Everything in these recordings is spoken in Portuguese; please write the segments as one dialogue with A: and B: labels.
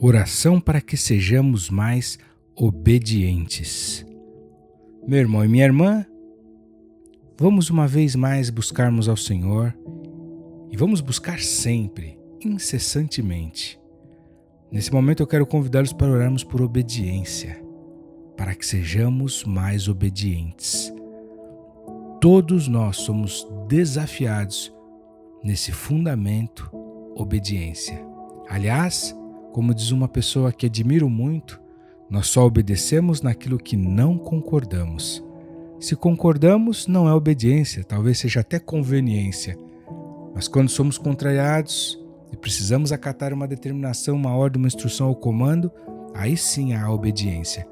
A: Oração para que sejamos mais obedientes. Meu irmão e minha irmã, vamos uma vez mais buscarmos ao Senhor e vamos buscar sempre, incessantemente. Nesse momento eu quero convidá-los para orarmos por obediência, para que sejamos mais obedientes. Todos nós somos desafiados nesse fundamento, obediência. Aliás, como diz uma pessoa que admiro muito, nós só obedecemos naquilo que não concordamos. Se concordamos, não é obediência, talvez seja até conveniência. Mas quando somos contrariados e precisamos acatar uma determinação, uma ordem, uma instrução ou comando, aí sim há obediência.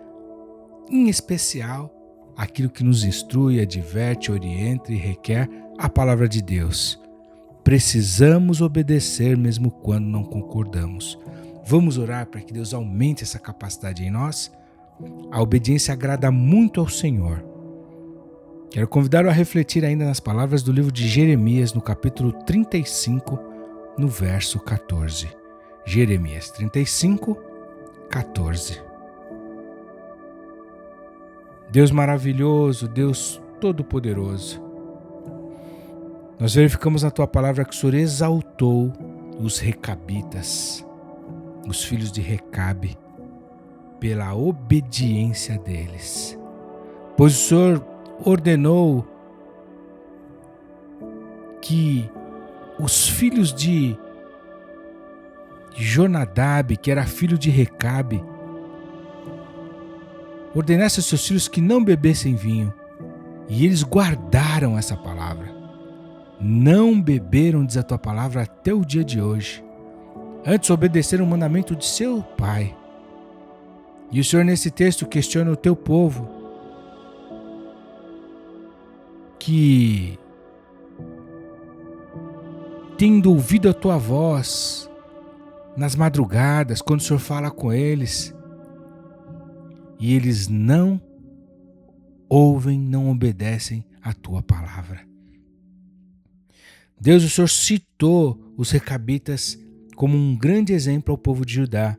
A: Em especial, aquilo que nos instrui, adverte, orienta e requer a palavra de Deus. Precisamos obedecer mesmo quando não concordamos. Vamos orar para que Deus aumente essa capacidade em nós? A obediência agrada muito ao Senhor. Quero convidá-lo a refletir ainda nas palavras do livro de Jeremias, no capítulo 35, no verso 14. Jeremias 35, 14. Deus maravilhoso, Deus todo-poderoso, nós verificamos na Tua palavra que o Senhor exaltou os recabitas, os filhos de Recabe, pela obediência deles. Pois o Senhor ordenou que os filhos de Jonadab, que era filho de Recabe, ordenasse aos seus filhos que não bebessem vinho. E eles guardaram essa palavra. Não beberam, diz a tua palavra, até o dia de hoje. Antes obedeceram o mandamento de seu pai. E o Senhor nesse texto questiona o teu povo que, tendo ouvido a tua voz nas madrugadas, quando o Senhor fala com eles, e eles não ouvem, não obedecem a tua palavra. Deus, o Senhor citou os recabitas como um grande exemplo ao povo de Judá,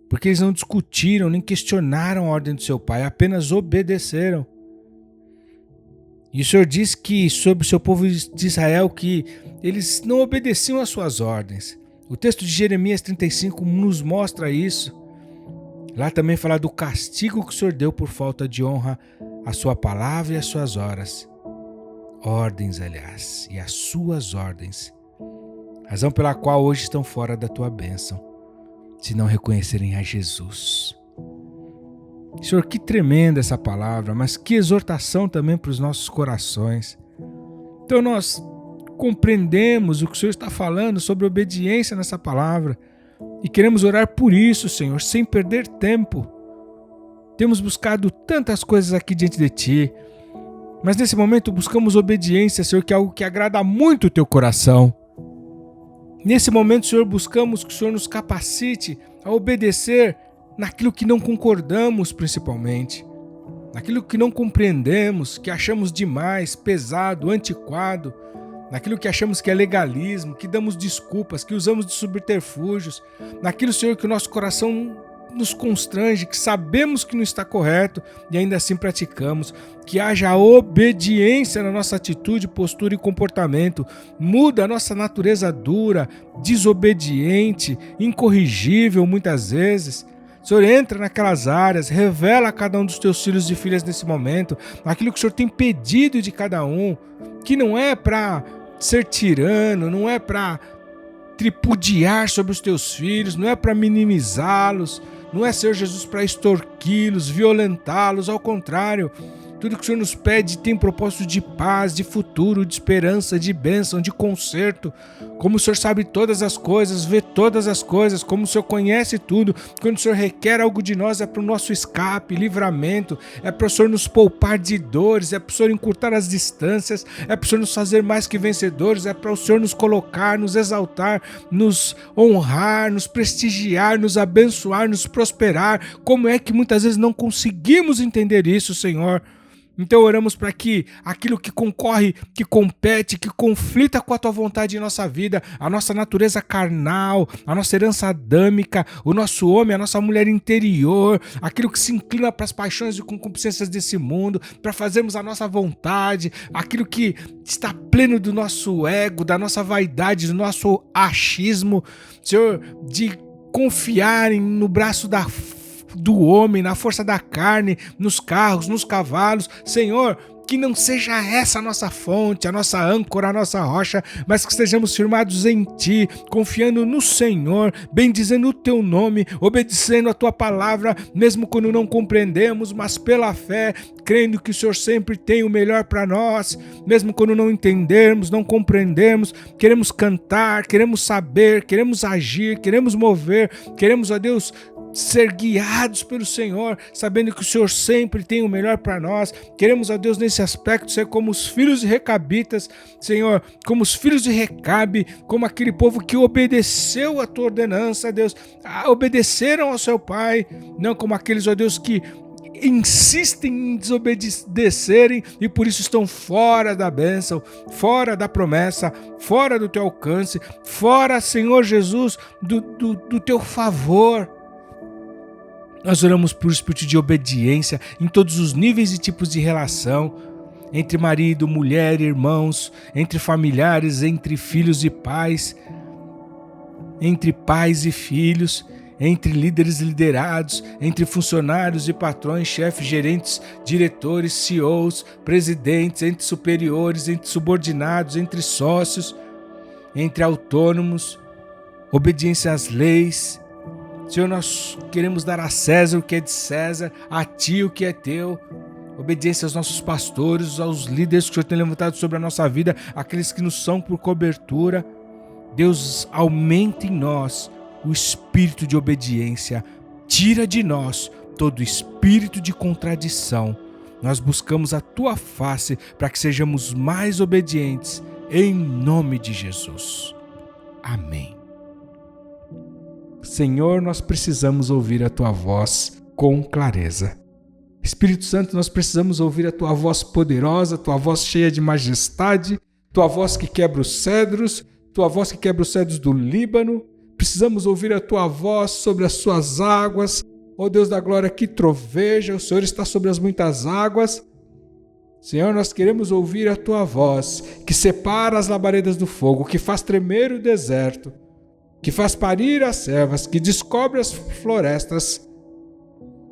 A: porque eles não discutiram nem questionaram a ordem do seu pai, apenas obedeceram. E o Senhor diz que sobre o seu povo de Israel que eles não obedeciam às suas ordens. O texto de Jeremias 35 nos mostra isso. Lá também fala do castigo que o Senhor deu por falta de honra à sua palavra e às suas horas. Ordens, aliás, e as suas ordens. Razão pela qual hoje estão fora da tua bênção, se não reconhecerem a Jesus. Senhor, que tremenda essa palavra, mas que exortação também para os nossos corações. Então nós compreendemos o que o Senhor está falando sobre obediência nessa palavra e queremos orar por isso, Senhor, sem perder tempo. Temos buscado tantas coisas aqui diante de Ti, mas nesse momento buscamos obediência, Senhor, que é algo que agrada muito o Teu coração. Nesse momento, Senhor, buscamos que o Senhor nos capacite a obedecer naquilo que não concordamos, principalmente. Naquilo que não compreendemos, que achamos demais, pesado, antiquado. Naquilo que achamos que é legalismo, que damos desculpas, que usamos de subterfúgios. Naquilo, Senhor, que o nosso coração nos constrange, que sabemos que não está correto e ainda assim praticamos. Que haja obediência na nossa atitude, postura e comportamento. Muda a nossa natureza dura, desobediente, incorrigível muitas vezes. Senhor, entra naquelas áreas, revela a cada um dos teus filhos e filhas nesse momento, aquilo que o Senhor tem pedido de cada um, que não é para ser tirano, não é para tripudiar sobre os teus filhos, não é para minimizá-los, não é, Senhor Jesus, para extorquí-los, violentá-los, ao contrário. Tudo que o Senhor nos pede tem propósito de paz, de futuro, de esperança, de bênção, de conserto. Como o Senhor sabe todas as coisas, vê todas as coisas, como o Senhor conhece tudo, quando o Senhor requer algo de nós é para o nosso escape, livramento, é para o Senhor nos poupar de dores, é para o Senhor encurtar as distâncias, é para o Senhor nos fazer mais que vencedores, é para o Senhor nos colocar, nos exaltar, nos honrar, nos prestigiar, nos abençoar, nos prosperar. Como é que muitas vezes não conseguimos entender isso, Senhor? Então oramos para que aquilo que concorre, que compete, que conflita com a tua vontade em nossa vida, a nossa natureza carnal, a nossa herança adâmica, o nosso homem, a nossa mulher interior, aquilo que se inclina para as paixões e concupiscências desse mundo, para fazermos a nossa vontade, aquilo que está pleno do nosso ego, da nossa vaidade, do nosso achismo, Senhor, de confiar no braço do homem, na força da carne, nos carros, nos cavalos. Senhor, que não seja essa a nossa fonte, a nossa âncora, a nossa rocha, mas que estejamos firmados em Ti, confiando no Senhor, bendizendo o Teu nome, obedecendo a Tua palavra, mesmo quando não compreendemos, mas pela fé, crendo que o Senhor sempre tem o melhor para nós, mesmo quando não entendermos, não compreendermos, queremos cantar, queremos saber, queremos agir, queremos mover, queremos, ó Deus, ser guiados pelo Senhor, sabendo que o Senhor sempre tem o melhor para nós. Queremos, ó Deus, nesse aspecto, ser como os filhos de Recabitas, Senhor, como os filhos de Recabe, como aquele povo que obedeceu a tua ordenança, Deus, obedeceram ao seu pai, não como aqueles, ó Deus, que insistem em desobedecerem e por isso estão fora da bênção, fora da promessa, fora do teu alcance, fora, Senhor Jesus, do teu favor. Nós oramos por espírito de obediência em todos os níveis e tipos de relação, entre marido, mulher, irmãos, entre familiares, entre filhos e pais, entre pais e filhos, entre líderes e liderados, entre funcionários e patrões, chefes, gerentes, diretores, CEOs, presidentes, entre superiores, entre subordinados, entre sócios, entre autônomos, obediência às leis. Senhor, nós queremos dar a César o que é de César, a Ti o que é Teu. Obediência aos nossos pastores, aos líderes que o Senhor tem levantado sobre a nossa vida, aqueles que nos são por cobertura. Deus, aumenta em nós o espírito de obediência. Tira de nós todo espírito de contradição. Nós buscamos a Tua face para que sejamos mais obedientes, em nome de Jesus. Amém. Senhor, nós precisamos ouvir a Tua voz com clareza. Espírito Santo, nós precisamos ouvir a Tua voz poderosa, Tua voz cheia de majestade, Tua voz que quebra os cedros, Tua voz que quebra os cedros do Líbano. Precisamos ouvir a Tua voz sobre as Suas águas. Ó Deus da glória, que troveja, o Senhor está sobre as muitas águas. Senhor, nós queremos ouvir a Tua voz, que separa as labaredas do fogo, que faz tremer o deserto, que faz parir as servas, que descobre as florestas.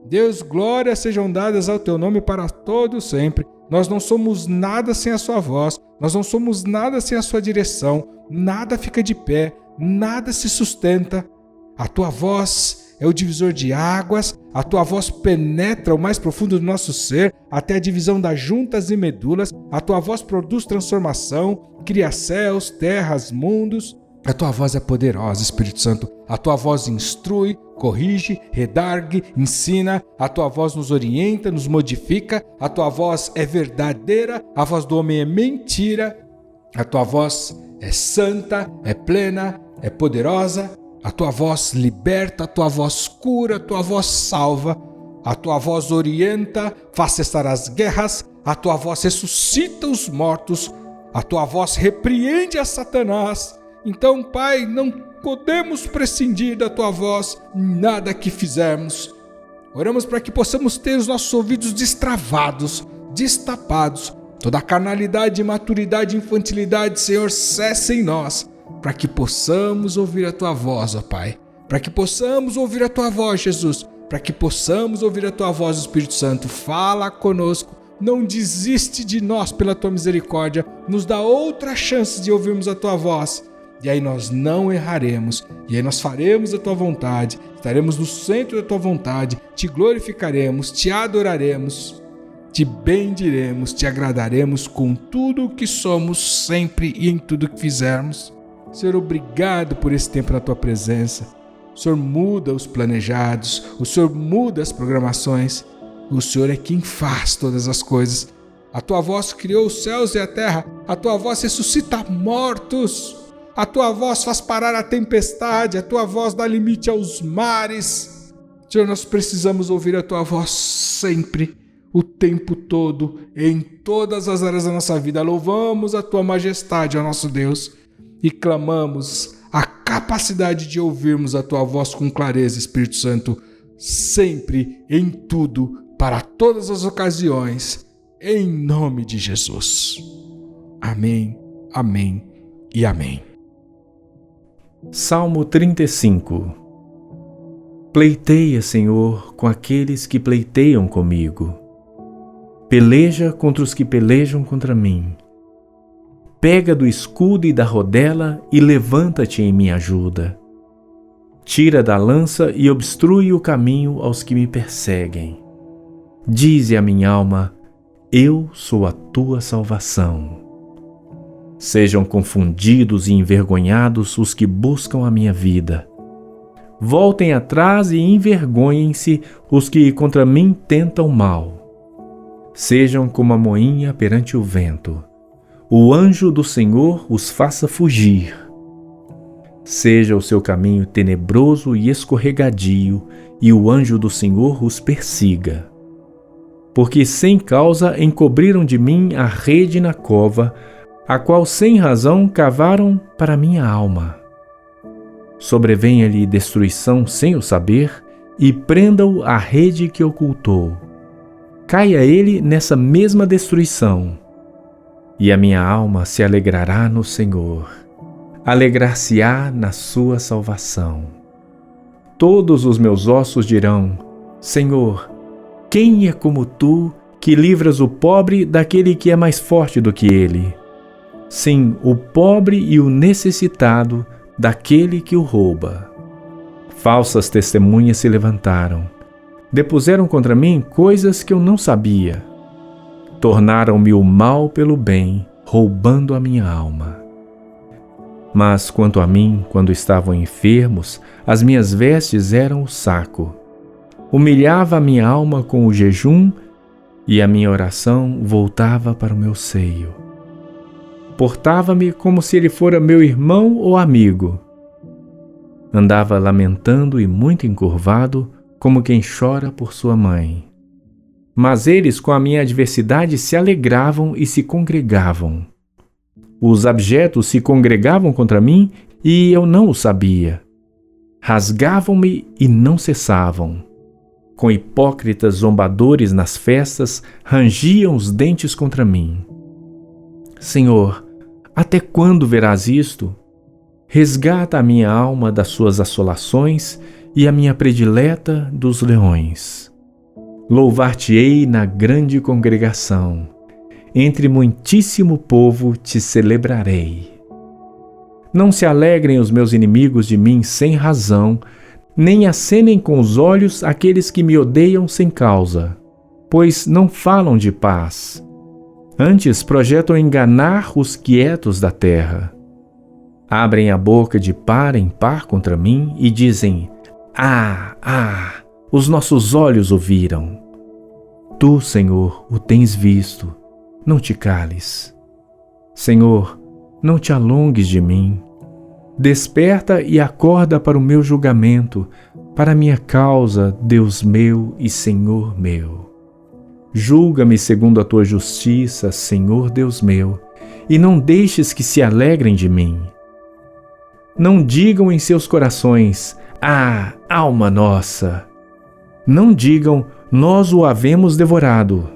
A: Deus, glórias sejam dadas ao Teu nome para todo sempre. Nós não somos nada sem a Sua voz, nós não somos nada sem a Sua direção, nada fica de pé, nada se sustenta. A Tua voz é o divisor de águas, a Tua voz penetra o mais profundo do nosso ser, até a divisão das juntas e medulas. A Tua voz produz transformação, cria céus, terras, mundos. A Tua voz é poderosa, Espírito Santo. A Tua voz instrui, corrige, redargue, ensina. A Tua voz nos orienta, nos modifica. A Tua voz é verdadeira, a voz do homem é mentira. A Tua voz é santa, é plena, é poderosa. A Tua voz liberta, a Tua voz cura, a Tua voz salva. A Tua voz orienta, faz cessar as guerras. A Tua voz ressuscita os mortos. A Tua voz repreende a Satanás. Então, Pai, não podemos prescindir da Tua voz em nada que fizermos. Oramos para que possamos ter os nossos ouvidos destravados, destapados. Toda a carnalidade, imaturidade, infantilidade, Senhor, cesse em nós, para que possamos ouvir a Tua voz, ó Pai. Para que possamos ouvir a Tua voz, Jesus. Para que possamos ouvir a Tua voz, Espírito Santo. Fala conosco. Não desiste de nós pela Tua misericórdia. Nos dá outra chance de ouvirmos a Tua voz. E aí nós não erraremos, e aí nós faremos a Tua vontade, estaremos no centro da Tua vontade, Te glorificaremos, Te adoraremos, Te bendiremos, Te agradaremos com tudo o que somos sempre e em tudo o que fizermos. Senhor, obrigado por esse tempo na Tua presença. O Senhor muda os planejados, o Senhor muda as programações, o Senhor é quem faz todas as coisas. A Tua voz criou os céus e a terra, a Tua voz ressuscita mortos. A Tua voz faz parar a tempestade, a Tua voz dá limite aos mares. Senhor, nós precisamos ouvir a Tua voz sempre. o tempo todo, em todas as áreas da nossa vida. Louvamos a Tua majestade, ó nosso Deus, e clamamos a capacidade de ouvirmos a Tua voz com clareza, Espírito Santo, sempre, em tudo, para todas as ocasiões, em nome de Jesus. Amém, amém e amém.
B: Salmo 35. Pleiteia, Senhor, com aqueles que pleiteiam comigo. Peleja contra os que pelejam contra mim. Pega do escudo e da rodela e levanta-te em minha ajuda. Tira da lança e obstrui o caminho aos que me perseguem. Dize a minha alma: eu sou a tua salvação. Sejam confundidos e envergonhados os que buscam a minha vida. Voltem atrás e envergonhem-se os que contra mim tentam mal. Sejam como a moinha perante o vento. O anjo do Senhor os faça fugir. Seja o seu caminho tenebroso e escorregadio, e o anjo do Senhor os persiga. Porque sem causa encobriram de mim a rede na cova, a qual sem razão cavaram para minha alma. Sobrevenha-lhe destruição sem o saber, e prenda-o a rede que ocultou. Caia ele nessa mesma destruição. E a minha alma se alegrará no Senhor. Alegrar-se-á na sua salvação. Todos os meus ossos dirão: Senhor, quem é como tu, que livras o pobre daquele que é mais forte do que ele? Sim, o pobre e o necessitado daquele que o rouba. Falsas testemunhas se levantaram. Depuseram contra mim coisas que eu não sabia. Tornaram-me o mal pelo bem, roubando a minha alma. Mas quanto a mim, quando estavam enfermos, as minhas vestes eram o saco. Humilhava a minha alma com o jejum, e a minha oração voltava para o meu seio. Portava-me como se ele fora meu irmão ou amigo. Andava lamentando e muito encurvado, como quem chora por sua mãe. Mas eles, com a minha adversidade, se alegravam e se congregavam. Os abjetos se congregavam contra mim e eu não o sabia. Rasgavam-me e não cessavam. Com hipócritas zombadores nas festas, rangiam os dentes contra mim. Senhor, até quando verás isto? Resgata a minha alma das suas assolações e a minha predileta dos leões. Louvar-te-ei na grande congregação. Entre muitíssimo povo te celebrarei. Não se alegrem os meus inimigos de mim sem razão, nem acenem com os olhos aqueles que me odeiam sem causa, pois não falam de paz. Antes projetam enganar os quietos da terra. Abrem a boca de par em par contra mim e dizem: os nossos olhos o viram. Tu, Senhor, o tens visto, não te cales. Senhor, não te alongues de mim. Desperta e acorda para o meu julgamento, para a minha causa, Deus meu e Senhor meu. Julga-me segundo a tua justiça, Senhor Deus meu, e não deixes que se alegrem de mim. Não digam em seus corações: alma nossa. Não digam: nós o havemos devorado.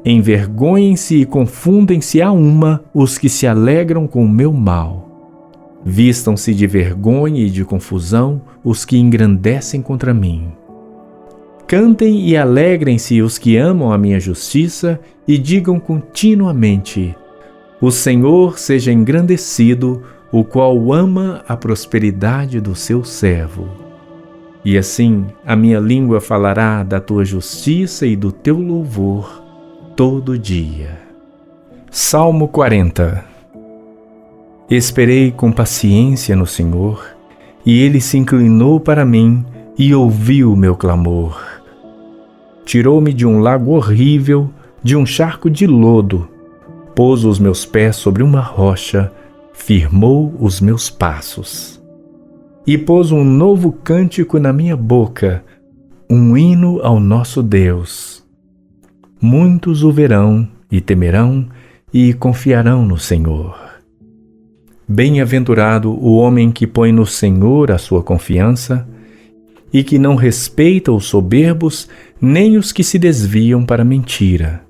B: Envergonhem-se e confundem-se a uma os que se alegram com o meu mal. Vistam-se de vergonha e de confusão os que engrandecem contra mim. Cantem e alegrem-se os que amam a minha justiça e digam continuamente: o Senhor seja engrandecido, o qual ama a prosperidade do seu servo. E assim a minha língua falará da tua justiça e do teu louvor todo dia. Salmo 40. Esperei com paciência no Senhor, e Ele se inclinou para mim e ouviu o meu clamor. Tirou-me de um lago horrível, de um charco de lodo, pôs os meus pés sobre uma rocha, firmou os meus passos. E pôs um novo cântico na minha boca, um hino ao nosso Deus. muitos o verão e temerão e confiarão no Senhor. Bem-aventurado o homem que põe no Senhor a sua confiança e que não respeita os soberbos nem os que se desviam para a mentira.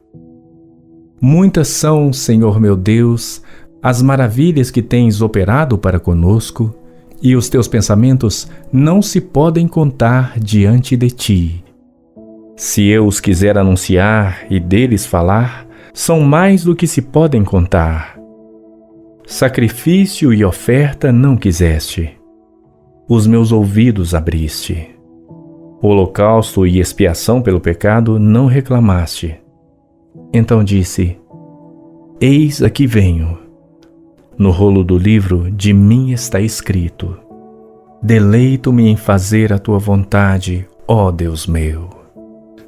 B: Muitas são, Senhor meu Deus, as maravilhas que tens operado para conosco, e os teus pensamentos não se podem contar diante de ti. Se eu os quiser anunciar e deles falar, são mais do que se podem contar. Sacrifício e oferta não quiseste. Os meus ouvidos abriste. Holocausto e expiação pelo pecado não reclamaste. Então disse: Eis aqui venho. No rolo do livro de mim está escrito: Deleito-me em fazer a tua vontade, ó Deus meu.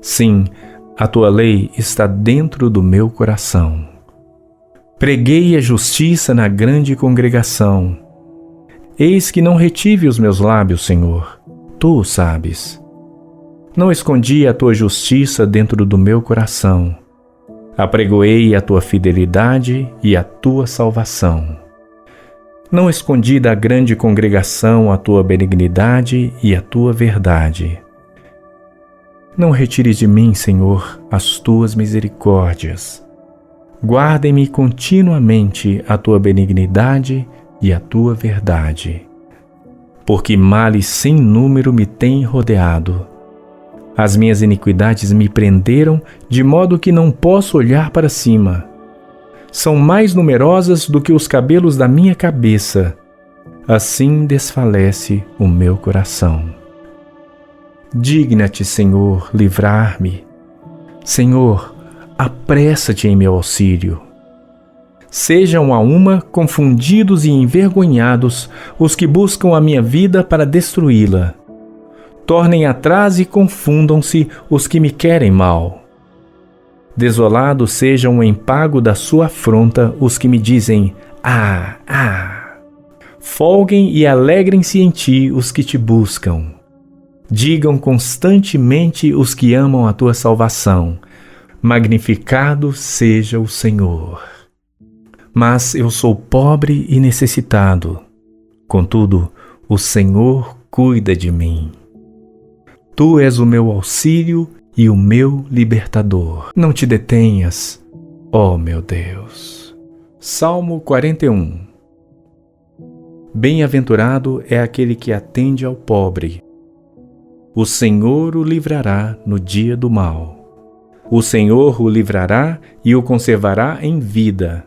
B: Sim, a tua lei está dentro do meu coração. Preguei a justiça na grande congregação. Eis que não retive os meus lábios, Senhor, tu o sabes. Não escondi a tua justiça dentro do meu coração. Apregoei a tua fidelidade e a tua salvação. Não escondi da grande congregação a tua benignidade e a tua verdade. Não retires de mim, Senhor, as tuas misericórdias. Guarda-me continuamente a tua benignidade e a tua verdade. Porque males sem número me têm rodeado. As minhas iniquidades me prenderam, de modo que não posso olhar para cima. São mais numerosas do que os cabelos da minha cabeça. Assim desfalece o meu coração. Digna-te, Senhor, livrar-me. Senhor, apressa-te em meu auxílio. Sejam a uma confundidos e envergonhados os que buscam a minha vida para destruí-la. Tornem atrás e confundam-se os que me querem mal. Desolados sejam em pago da sua afronta os que me dizem: Ah, ah! Folguem e alegrem-se em ti os que te buscam. Digam constantemente os que amam a tua salvação: Magnificado seja o Senhor. Mas eu sou pobre e necessitado. Contudo, o Senhor cuida de mim. Tu és o meu auxílio e o meu libertador. Não te detenhas, ó meu Deus. Salmo 41. Bem-aventurado é aquele que atende ao pobre. O Senhor o livrará no dia do mal. O Senhor o livrará e o conservará em vida.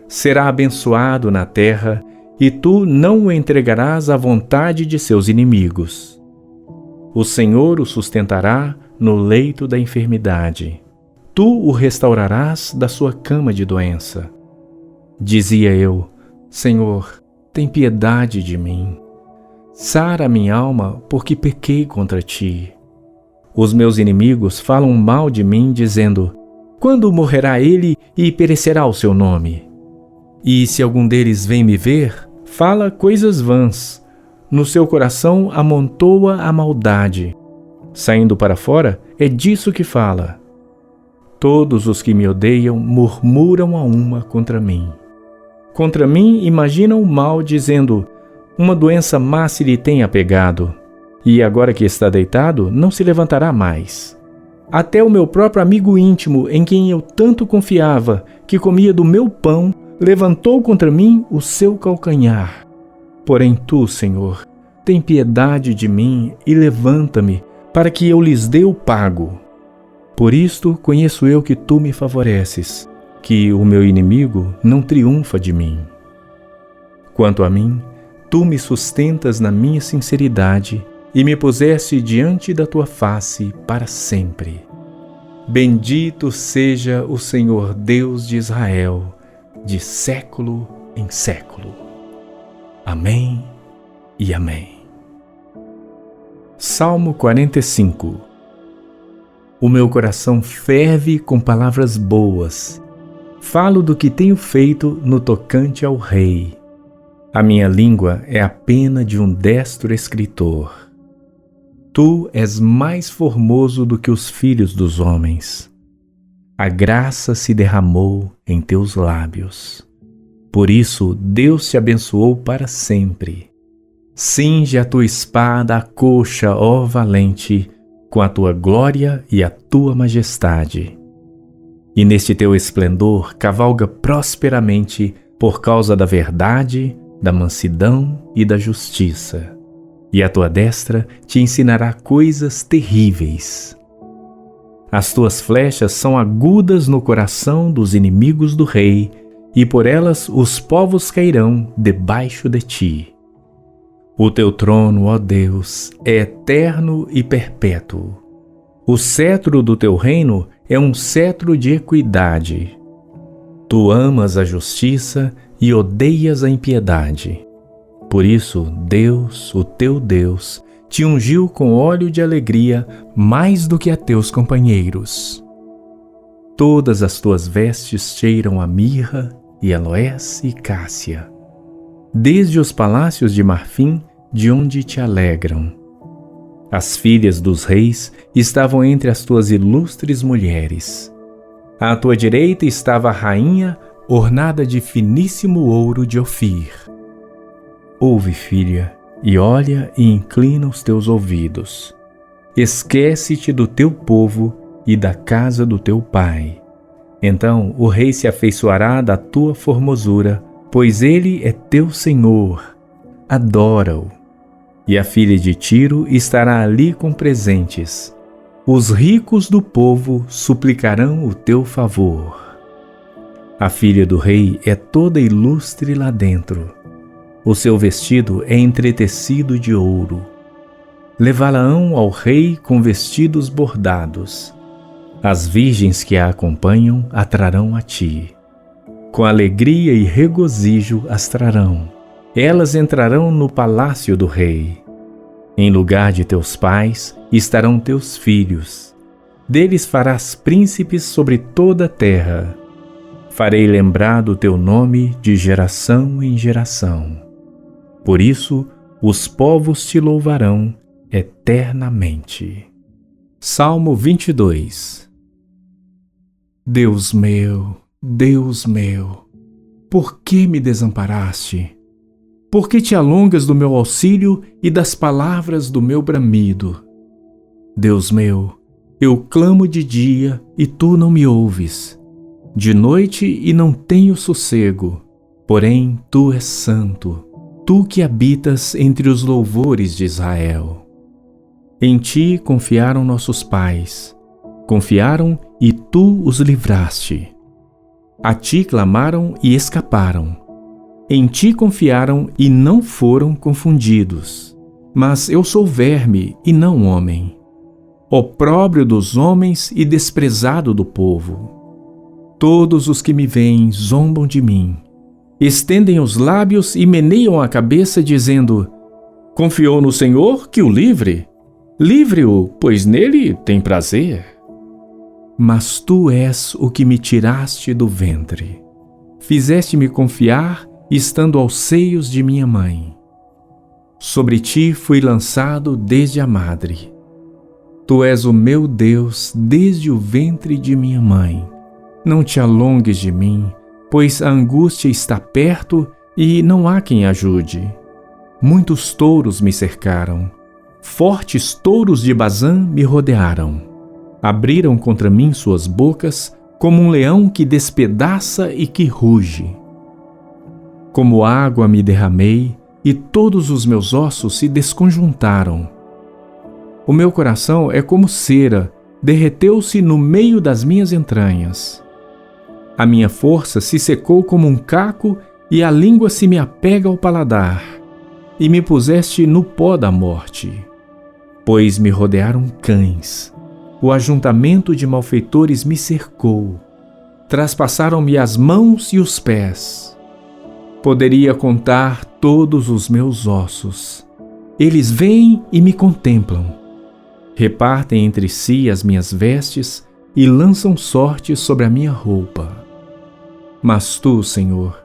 B: Será abençoado na terra, e tu não o entregarás à vontade de seus inimigos. O Senhor o sustentará no leito da enfermidade. Tu o restaurarás da sua cama de doença. Dizia eu: Senhor, tem piedade de mim. Sara minha alma, porque pequei contra ti. Os meus inimigos falam mal de mim, dizendo: Quando morrerá ele e perecerá o seu nome? E se algum deles vem me ver, fala coisas vãs. No seu coração amontoa a maldade. Saindo para fora, é disso que fala. Todos os que me odeiam murmuram a uma contra mim. Contra mim imaginam o mal, dizendo: Uma doença má se lhe tem apegado, e agora que está deitado, não se levantará mais. Até o meu próprio amigo íntimo, em quem eu tanto confiava, que comia do meu pão, levantou contra mim o seu calcanhar. Porém tu, Senhor, tem piedade de mim e levanta-me, para que eu lhes dê o pago. Por isto conheço eu que tu me favoreces, que o meu inimigo não triunfa de mim. Quanto a mim, tu me sustentas na minha sinceridade e me puseste diante da tua face para sempre. Bendito seja o Senhor Deus de Israel, de século em século. Amém e amém. Salmo 45. O meu coração ferve com palavras boas. Falo do que tenho feito no tocante ao rei. A minha língua é a pena de um destro escritor. Tu és mais formoso do que os filhos dos homens. a graça se derramou em teus lábios. Por isso, Deus te abençoou para sempre. Cinge a tua espada à coxa, ó valente, com a tua glória e a tua majestade. E neste teu esplendor cavalga prosperamente por causa da verdade, da mansidão e da justiça. E a tua destra te ensinará coisas terríveis. As tuas flechas são agudas no coração dos inimigos do rei, e por elas os povos cairão debaixo de ti. O teu trono, ó Deus, é eterno e perpétuo. O cetro do teu reino é um cetro de equidade. Tu amas a justiça e odeias a impiedade. Por isso, Deus, o teu Deus, te ungiu com óleo de alegria mais do que a teus companheiros. Todas as tuas vestes cheiram a mirra e aloés e cássia, desde os palácios de marfim, de onde te alegram. As filhas dos reis estavam entre as tuas ilustres mulheres. À tua direita estava a rainha, ornada de finíssimo ouro de Ofir. Ouve, filha, e olha e inclina os teus ouvidos. Esquece-te do teu povo e da casa do teu pai. Então o rei se afeiçoará da tua formosura, pois ele é teu senhor. Adora-o. E a filha de Tiro estará ali com presentes. Os ricos do povo suplicarão o teu favor. A filha do rei é toda ilustre lá dentro. O seu vestido é entretecido de ouro. Levá-la-ão ao rei com vestidos bordados. As virgens que a acompanham a trarão a ti. Com alegria e regozijo as trarão. Elas entrarão no palácio do rei. Em lugar de teus pais estarão teus filhos. Deles farás príncipes sobre toda a terra. Farei lembrar do teu nome de geração em geração. Por isso, os povos te louvarão eternamente. Salmo 22. Deus meu, por que me desamparaste? Por que te alongas do meu auxílio e das palavras do meu bramido? Deus meu, eu clamo de dia e tu não me ouves, de noite e não tenho sossego, porém tu és santo, tu que habitas entre os louvores de Israel. Em ti confiaram nossos pais, confiaram e tu os livraste. A ti clamaram e escaparam. Em ti confiaram e não foram confundidos. Mas eu sou verme e não homem, opróbrio dos homens e desprezado do povo. Todos os que me veem zombam de mim, estendem os lábios e meneiam a cabeça, dizendo: confiou no Senhor, que o livre. Livre-o, pois nele tem prazer. Mas tu és o que me tiraste do ventre. Fizeste-me confiar, estando aos seios de minha mãe. Sobre ti fui lançado desde a madre. Tu és o meu Deus desde o ventre de minha mãe. Não te alongues de mim, pois a angústia está perto e não há quem ajude. Muitos touros me cercaram. Fortes touros de Bazã me rodearam. Abriram contra mim suas bocas, como um leão que despedaça e que ruge. Como água me derramei, e todos os meus ossos se desconjuntaram. O meu coração é como cera, derreteu-se no meio das minhas entranhas. A minha força se secou como um caco, e a língua se me apega ao paladar, e me puseste no pó da morte. Pois me rodearam cães, o ajuntamento de malfeitores me cercou, traspassaram-me as mãos e os pés. Poderia contar todos os meus ossos. Eles vêm e me contemplam. Repartem entre si as minhas vestes e lançam sorte sobre a minha roupa. Mas tu, Senhor,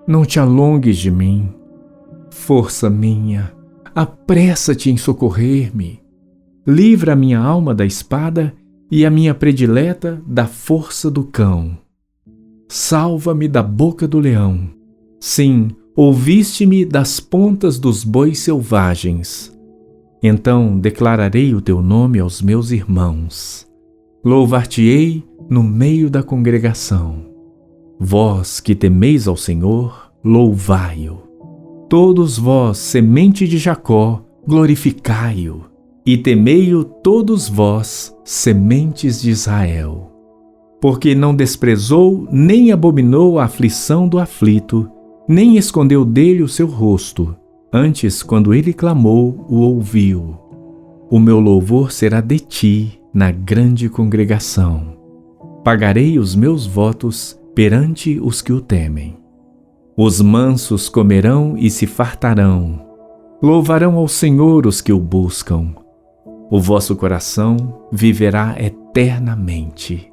B: não te alongues de mim. Força minha, apressa-te em socorrer-me. Livra a minha alma da espada e a minha predileta da força do cão. Salva-me da boca do leão. Sim, ouviste-me das pontas dos bois selvagens. Então declararei o teu nome aos meus irmãos. Louvar-te-ei no meio da congregação. Vós que temeis ao Senhor, louvai-o. Todos vós, semente de Jacó, glorificai-o. E temei-o todos vós, sementes de Israel. Porque não desprezou nem abominou a aflição do aflito, nem escondeu dele o seu rosto. Antes, quando ele clamou, o ouviu. O meu louvor será de ti na grande congregação. Pagarei os meus votos perante os que o temem. Os mansos comerão e se fartarão. Louvarão ao Senhor os que o buscam. O vosso coração viverá eternamente.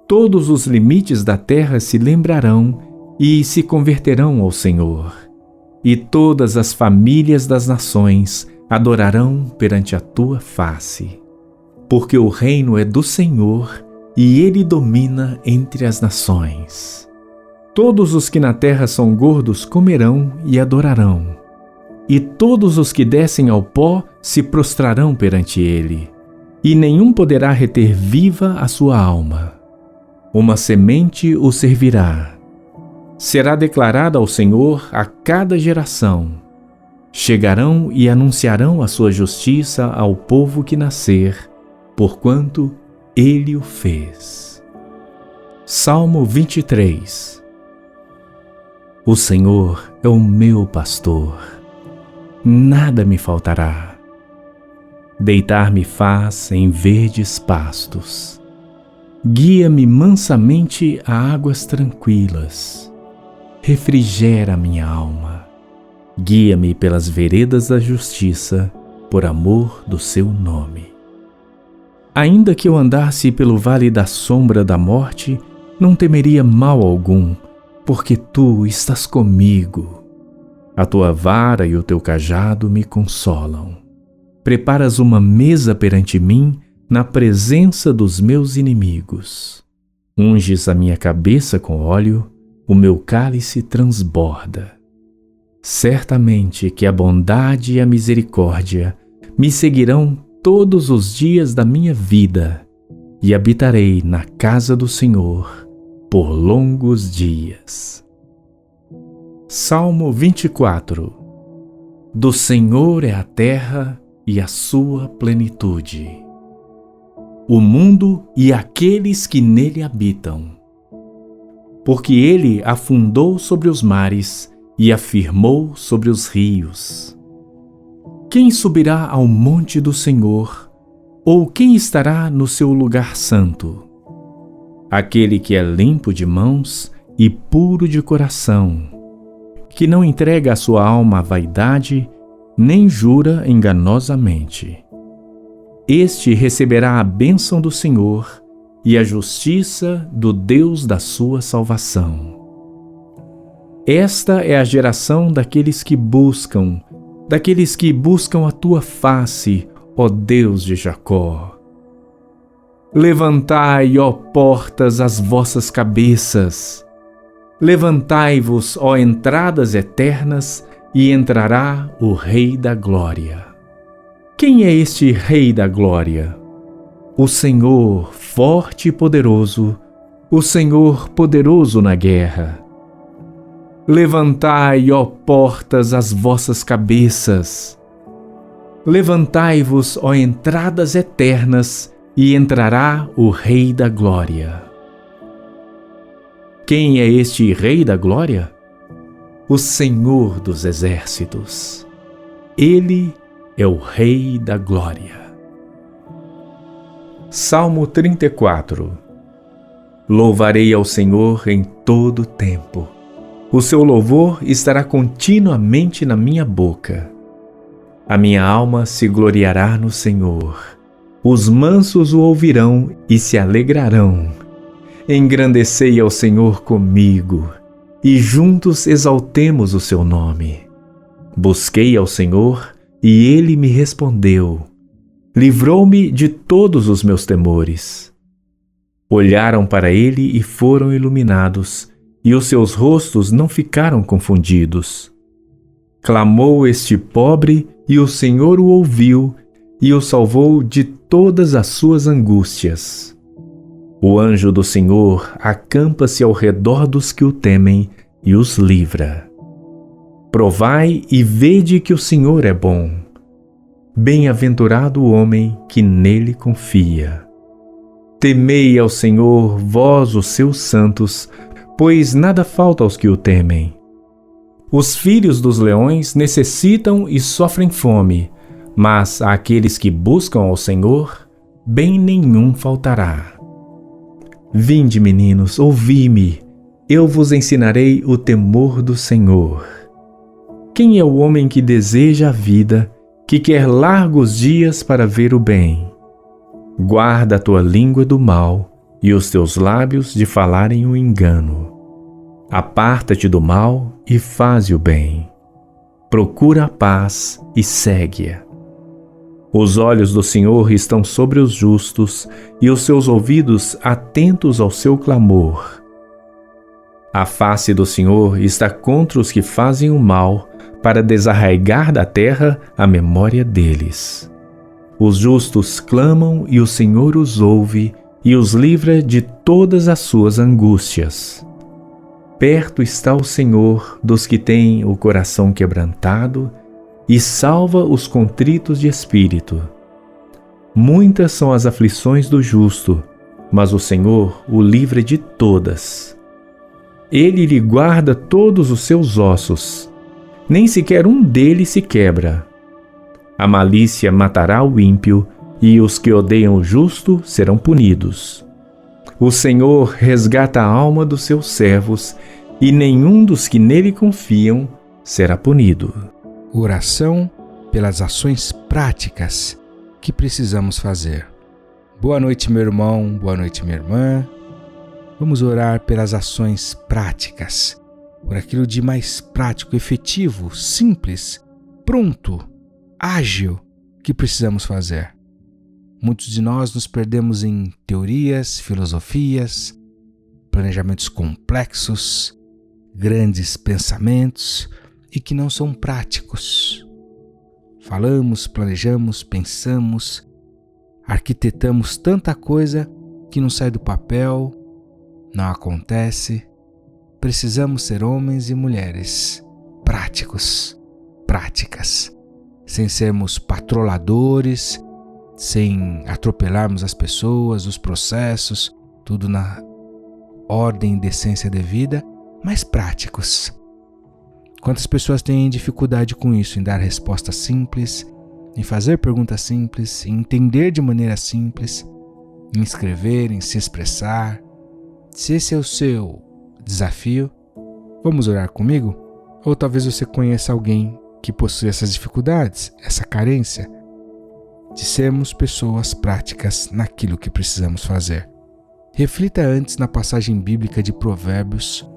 B: Todos os limites da terra se lembrarão e se converterão ao Senhor. E todas as famílias das nações adorarão perante a tua face. Porque o reino é do Senhor e ele domina entre as nações. Todos os que na terra são gordos comerão e adorarão. E todos os que descem ao pó se prostrarão perante ele, e nenhum poderá reter viva a sua alma. Uma semente o servirá. Será declarada ao Senhor a cada geração. Chegarão e anunciarão a sua justiça ao povo que nascer, porquanto ele o fez. Salmo 23. O Senhor é o meu pastor. Nada me faltará. Deitar-me faz em verdes pastos. Guia-me mansamente a águas tranquilas. Refrigera minha alma. Guia-me pelas veredas da justiça, por amor do seu nome. Ainda que eu andasse pelo vale da sombra da morte, não temeria mal algum, porque tu estás comigo. A tua vara e o teu cajado me consolam. Preparas uma mesa perante mim na presença dos meus inimigos. Unges a minha cabeça com óleo, o meu cálice transborda. Certamente que a bondade e a misericórdia me seguirão todos os dias da minha vida, e habitarei na casa do Senhor por longos dias. Salmo 24. Do Senhor é a terra e a sua plenitude, o mundo e aqueles que nele habitam. Porque ele afundou sobre os mares e afirmou sobre os rios. Quem subirá ao monte do Senhor, ou quem estará no seu lugar santo? Aquele que é limpo de mãos e puro de coração, que não entrega a sua alma à vaidade, nem jura enganosamente. Este receberá a bênção do Senhor e a justiça do Deus da sua salvação. Esta é a geração daqueles que buscam a tua face, ó Deus de Jacó. Levantai, ó portas, as vossas cabeças. Levantai-vos, ó entradas eternas, e entrará o Rei da Glória. Quem é este Rei da Glória? O Senhor forte e poderoso, o Senhor poderoso na guerra. Levantai, ó portas, as vossas cabeças. Levantai-vos, ó entradas eternas, e entrará o Rei da Glória. Quem é este Rei da Glória? O Senhor dos Exércitos. Ele é o Rei da Glória. Salmo 34. Louvarei ao Senhor em todo o tempo. O seu louvor estará continuamente na minha boca. A minha alma se gloriará no Senhor. Os mansos o ouvirão e se alegrarão. Engrandecei ao Senhor comigo, e juntos exaltemos o seu nome. Busquei ao Senhor, e ele me respondeu. Livrou-me de todos os meus temores. Olharam para ele e foram iluminados, e os seus rostos não ficaram confundidos. Clamou este pobre, e o Senhor o ouviu, e o salvou de todas as suas angústias. O anjo do Senhor acampa-se ao redor dos que o temem e os livra. Provai e vede que o Senhor é bom. Bem-aventurado o homem que nele confia. Temei ao Senhor, vós os seus santos, pois nada falta aos que o temem. Os filhos dos leões necessitam e sofrem fome, mas àqueles que buscam ao Senhor, bem nenhum faltará. Vinde, meninos, ouvi-me, eu vos ensinarei o temor do Senhor. Quem é o homem que deseja a vida, que quer largos dias para ver o bem? Guarda a tua língua do mal e os teus lábios de falarem o engano. Aparta-te do mal e faze o bem. Procura a paz e segue-a. Os olhos do Senhor estão sobre os justos e os seus ouvidos atentos ao seu clamor. A face do Senhor está contra os que fazem o mal, para desarraigar da terra a memória deles. Os justos clamam e o Senhor os ouve e os livra de todas as suas angústias. Perto está o Senhor dos que têm o coração quebrantado e salva os contritos de espírito. Muitas são as aflições do justo, mas o Senhor o livra de todas. Ele lhe guarda todos os seus ossos, nem sequer um deles se quebra. A malícia matará o ímpio, e os que odeiam o justo serão punidos. O Senhor resgata a alma dos seus servos, e nenhum dos que nele confiam será punido.
A: Oração pelas ações práticas que precisamos fazer. Boa noite, meu irmão, boa noite, minha irmã. Vamos orar pelas ações práticas, por aquilo de mais prático, efetivo, simples, pronto, ágil que precisamos fazer. Muitos de nós nos perdemos em teorias, filosofias, planejamentos complexos, grandes pensamentos e que não são práticos. Falamos, planejamos, pensamos, arquitetamos tanta coisa que não sai do papel, não acontece. Precisamos ser homens e mulheres práticos, práticas, sem sermos patroladores, sem atropelarmos as pessoas, os processos, tudo na ordem e decência devida, mas práticos. Quantas pessoas têm dificuldade com isso, em dar respostas simples, em fazer perguntas simples, em entender de maneira simples, em escrever, em se expressar. Se esse é o seu desafio, vamos orar comigo? Ou talvez você conheça alguém que possui essas dificuldades, essa carência de sermos pessoas práticas naquilo que precisamos fazer. Reflita antes na passagem bíblica de Provérbios,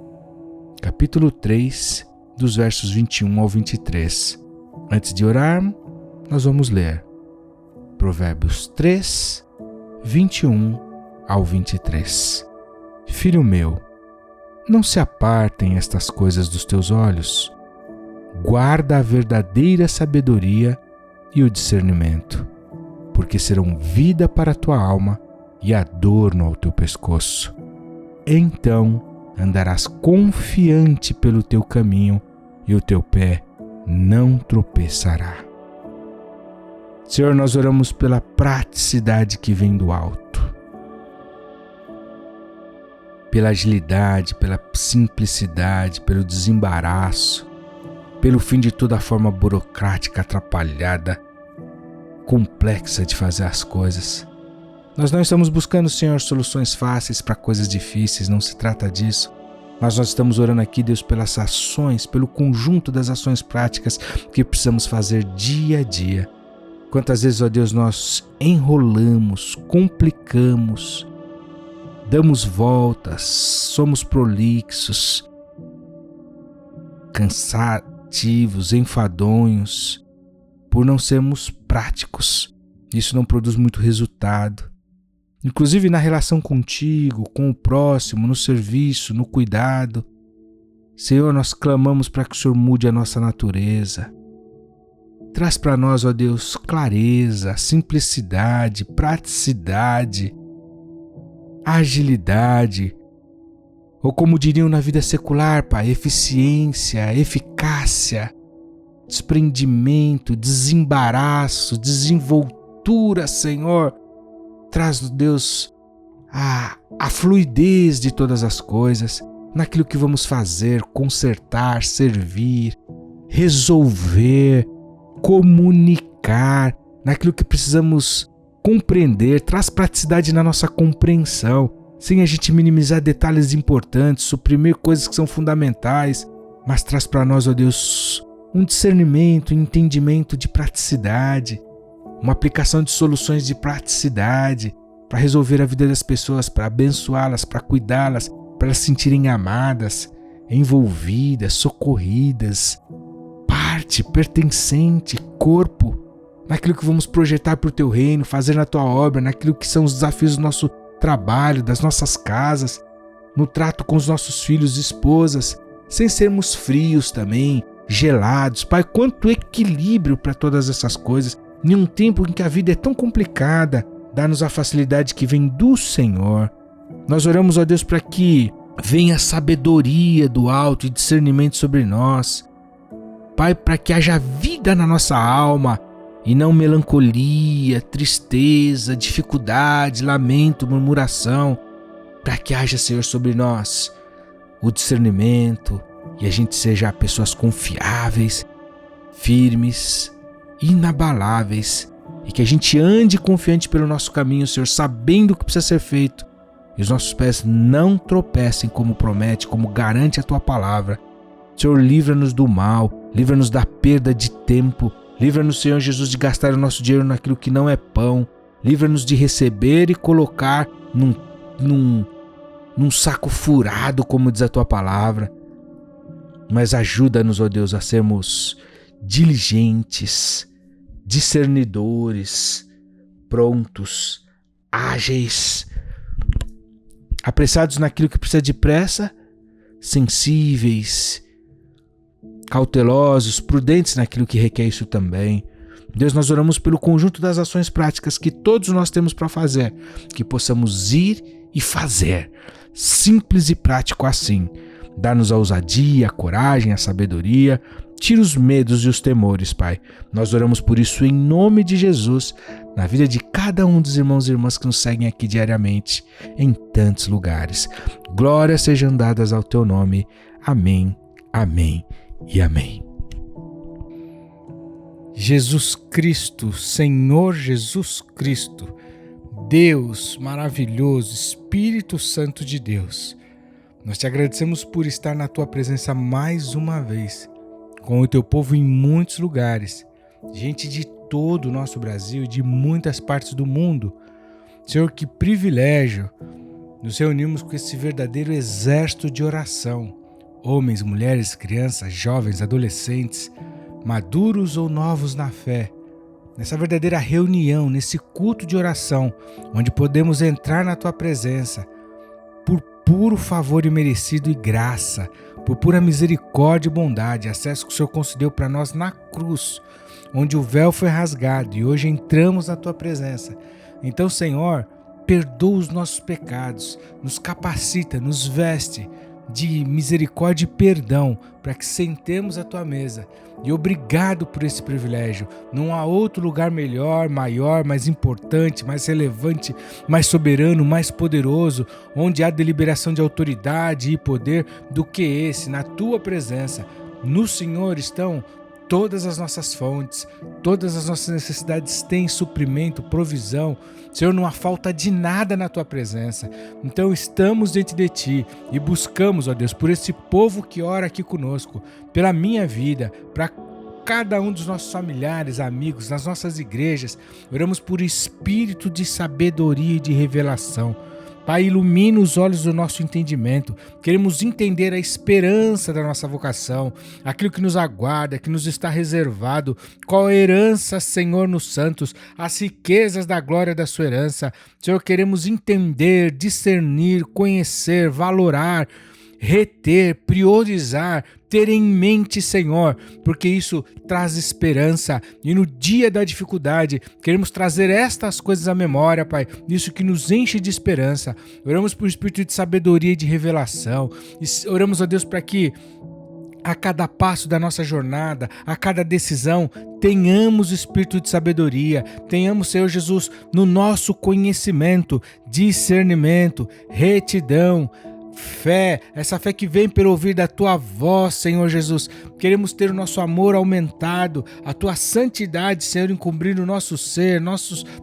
A: capítulo 3, dos versos 21 ao 23. Antes de orar, nós vamos ler Provérbios 3, 21 ao 23. Filho meu, não se apartem estas coisas dos teus olhos. Guarda a verdadeira sabedoria e o discernimento, porque serão vida para a tua alma e adorno ao teu pescoço. Então andarás confiante pelo teu caminho e o teu pé não tropeçará. Senhor, nós oramos pela praticidade que vem do alto, pela agilidade, pela simplicidade, pelo desembaraço, pelo fim de toda forma burocrática, atrapalhada, complexa de fazer as coisas. Nós não estamos buscando, Senhor, soluções fáceis para coisas difíceis, não se trata disso. Mas nós estamos orando aqui, Deus, pelas ações, pelo conjunto das ações práticas que precisamos fazer dia a dia. Quantas vezes, ó Deus, nós enrolamos, complicamos, damos voltas, somos prolixos, cansativos, enfadonhos, por não sermos práticos. Isso não produz muito resultado. inclusive na relação contigo, com o próximo, no serviço, no cuidado. Senhor, nós clamamos para que o Senhor mude a nossa natureza. Traz para nós, ó Deus, clareza, simplicidade, praticidade, agilidade, ou como diriam na vida secular, Pai, eficiência, eficácia, desprendimento, desembaraço, desenvoltura, Senhor. Traz, Deus, a fluidez de todas as coisas, naquilo que vamos fazer, consertar, servir, resolver, comunicar, naquilo que precisamos compreender. Traz praticidade na nossa compreensão, sem a gente minimizar detalhes importantes, suprimir coisas que são fundamentais, mas traz para nós, ó Deus, um discernimento, um entendimento de praticidade, uma aplicação de soluções de praticidade para resolver a vida das pessoas, para abençoá-las, para cuidá-las, para elas se sentirem amadas, envolvidas, socorridas, parte, pertencente, corpo, naquilo que vamos projetar para o Teu reino, fazer na Tua obra, naquilo que são os desafios do nosso trabalho, das nossas casas, no trato com os nossos filhos e esposas, sem sermos frios também, gelados. Pai, quanto equilíbrio para todas essas coisas. Em um tempo em que a vida é tão complicada, dá-nos a facilidade que vem do Senhor. Nós oramos, ó Deus, para que venha sabedoria do alto e discernimento sobre nós. Pai, para que haja vida na nossa alma e não melancolia, tristeza, dificuldade, lamento, murmuração. Para que haja, Senhor, sobre nós o discernimento e a gente seja pessoas confiáveis, firmes, inabaláveis, e que a gente ande confiante pelo nosso caminho, Senhor, sabendo o que precisa ser feito, e os nossos pés não tropecem como promete, como garante a Tua palavra. Senhor, livra-nos do mal, livra-nos da perda de tempo, livra-nos, Senhor Jesus, de gastar o nosso dinheiro naquilo que não é pão, livra-nos de receber e colocar num saco furado, como diz a Tua palavra, mas ajuda-nos, ó Deus, a sermos diligentes, discernidores, prontos, ágeis, apressados naquilo que precisa de pressa, sensíveis, cautelosos, prudentes naquilo que requer isso também. Deus, nós oramos pelo conjunto das ações práticas que todos nós temos para fazer, que possamos ir e fazer, simples e prático assim. Dá-nos a ousadia, a coragem, a sabedoria. Tira os medos e os temores, Pai. Nós oramos por isso em nome de Jesus, na vida de cada um dos irmãos e irmãs que nos seguem aqui diariamente, em tantos lugares. Glórias sejam dadas ao Teu nome. Amém, amém e amém. Jesus Cristo, Senhor Jesus Cristo, Deus maravilhoso, Espírito Santo de Deus, nós Te agradecemos por estar na Tua presença mais uma vez, com o Teu povo em muitos lugares, gente de todo o nosso Brasil e de muitas partes do mundo. Senhor, que privilégio nos reunirmos com esse verdadeiro exército de oração, homens, mulheres, crianças, jovens, adolescentes, maduros ou novos na fé, nessa verdadeira reunião, nesse culto de oração, onde podemos entrar na Tua presença, por puro favor imerecido e graça, por pura misericórdia e bondade, acesso que o Senhor concedeu para nós na cruz, onde o véu foi rasgado e hoje entramos na Tua presença. Então, Senhor, perdoa os nossos pecados, nos capacita, nos veste de misericórdia e perdão, para que sentemos à Tua mesa. E obrigado por esse privilégio. Não há outro lugar melhor, maior, mais importante, mais relevante, mais soberano, mais poderoso, onde há deliberação de autoridade e poder do que esse, na Tua presença. No Senhor estão todas as nossas fontes, todas as nossas necessidades têm suprimento, provisão. Senhor, não há falta de nada na Tua presença. Então estamos diante de Ti e buscamos, ó Deus, por esse povo que ora aqui conosco, pela minha vida, para cada um dos nossos familiares, amigos, nas nossas igrejas. Oramos por espírito de sabedoria e de revelação. Pai, ilumina os olhos do nosso entendimento. Queremos entender a esperança da nossa vocação, aquilo que nos aguarda, que nos está reservado, qual a herança, Senhor, nos santos, as riquezas da glória da sua herança. Senhor, queremos entender, discernir, conhecer, valorar, reter, priorizar, ter em mente, Senhor, porque isso traz esperança e no dia da dificuldade queremos trazer estas coisas à memória, Pai, isso que nos enche de esperança. Oramos por espírito de sabedoria e de revelação, oramos a Deus para que a cada passo da nossa jornada, a cada decisão, tenhamos o espírito de sabedoria, tenhamos, Senhor Jesus, no nosso conhecimento, discernimento, retidão, fé, essa fé que vem pelo ouvir da tua voz, Senhor Jesus. Queremos ter o nosso amor aumentado, a tua santidade, Senhor, encobrindo o nosso ser,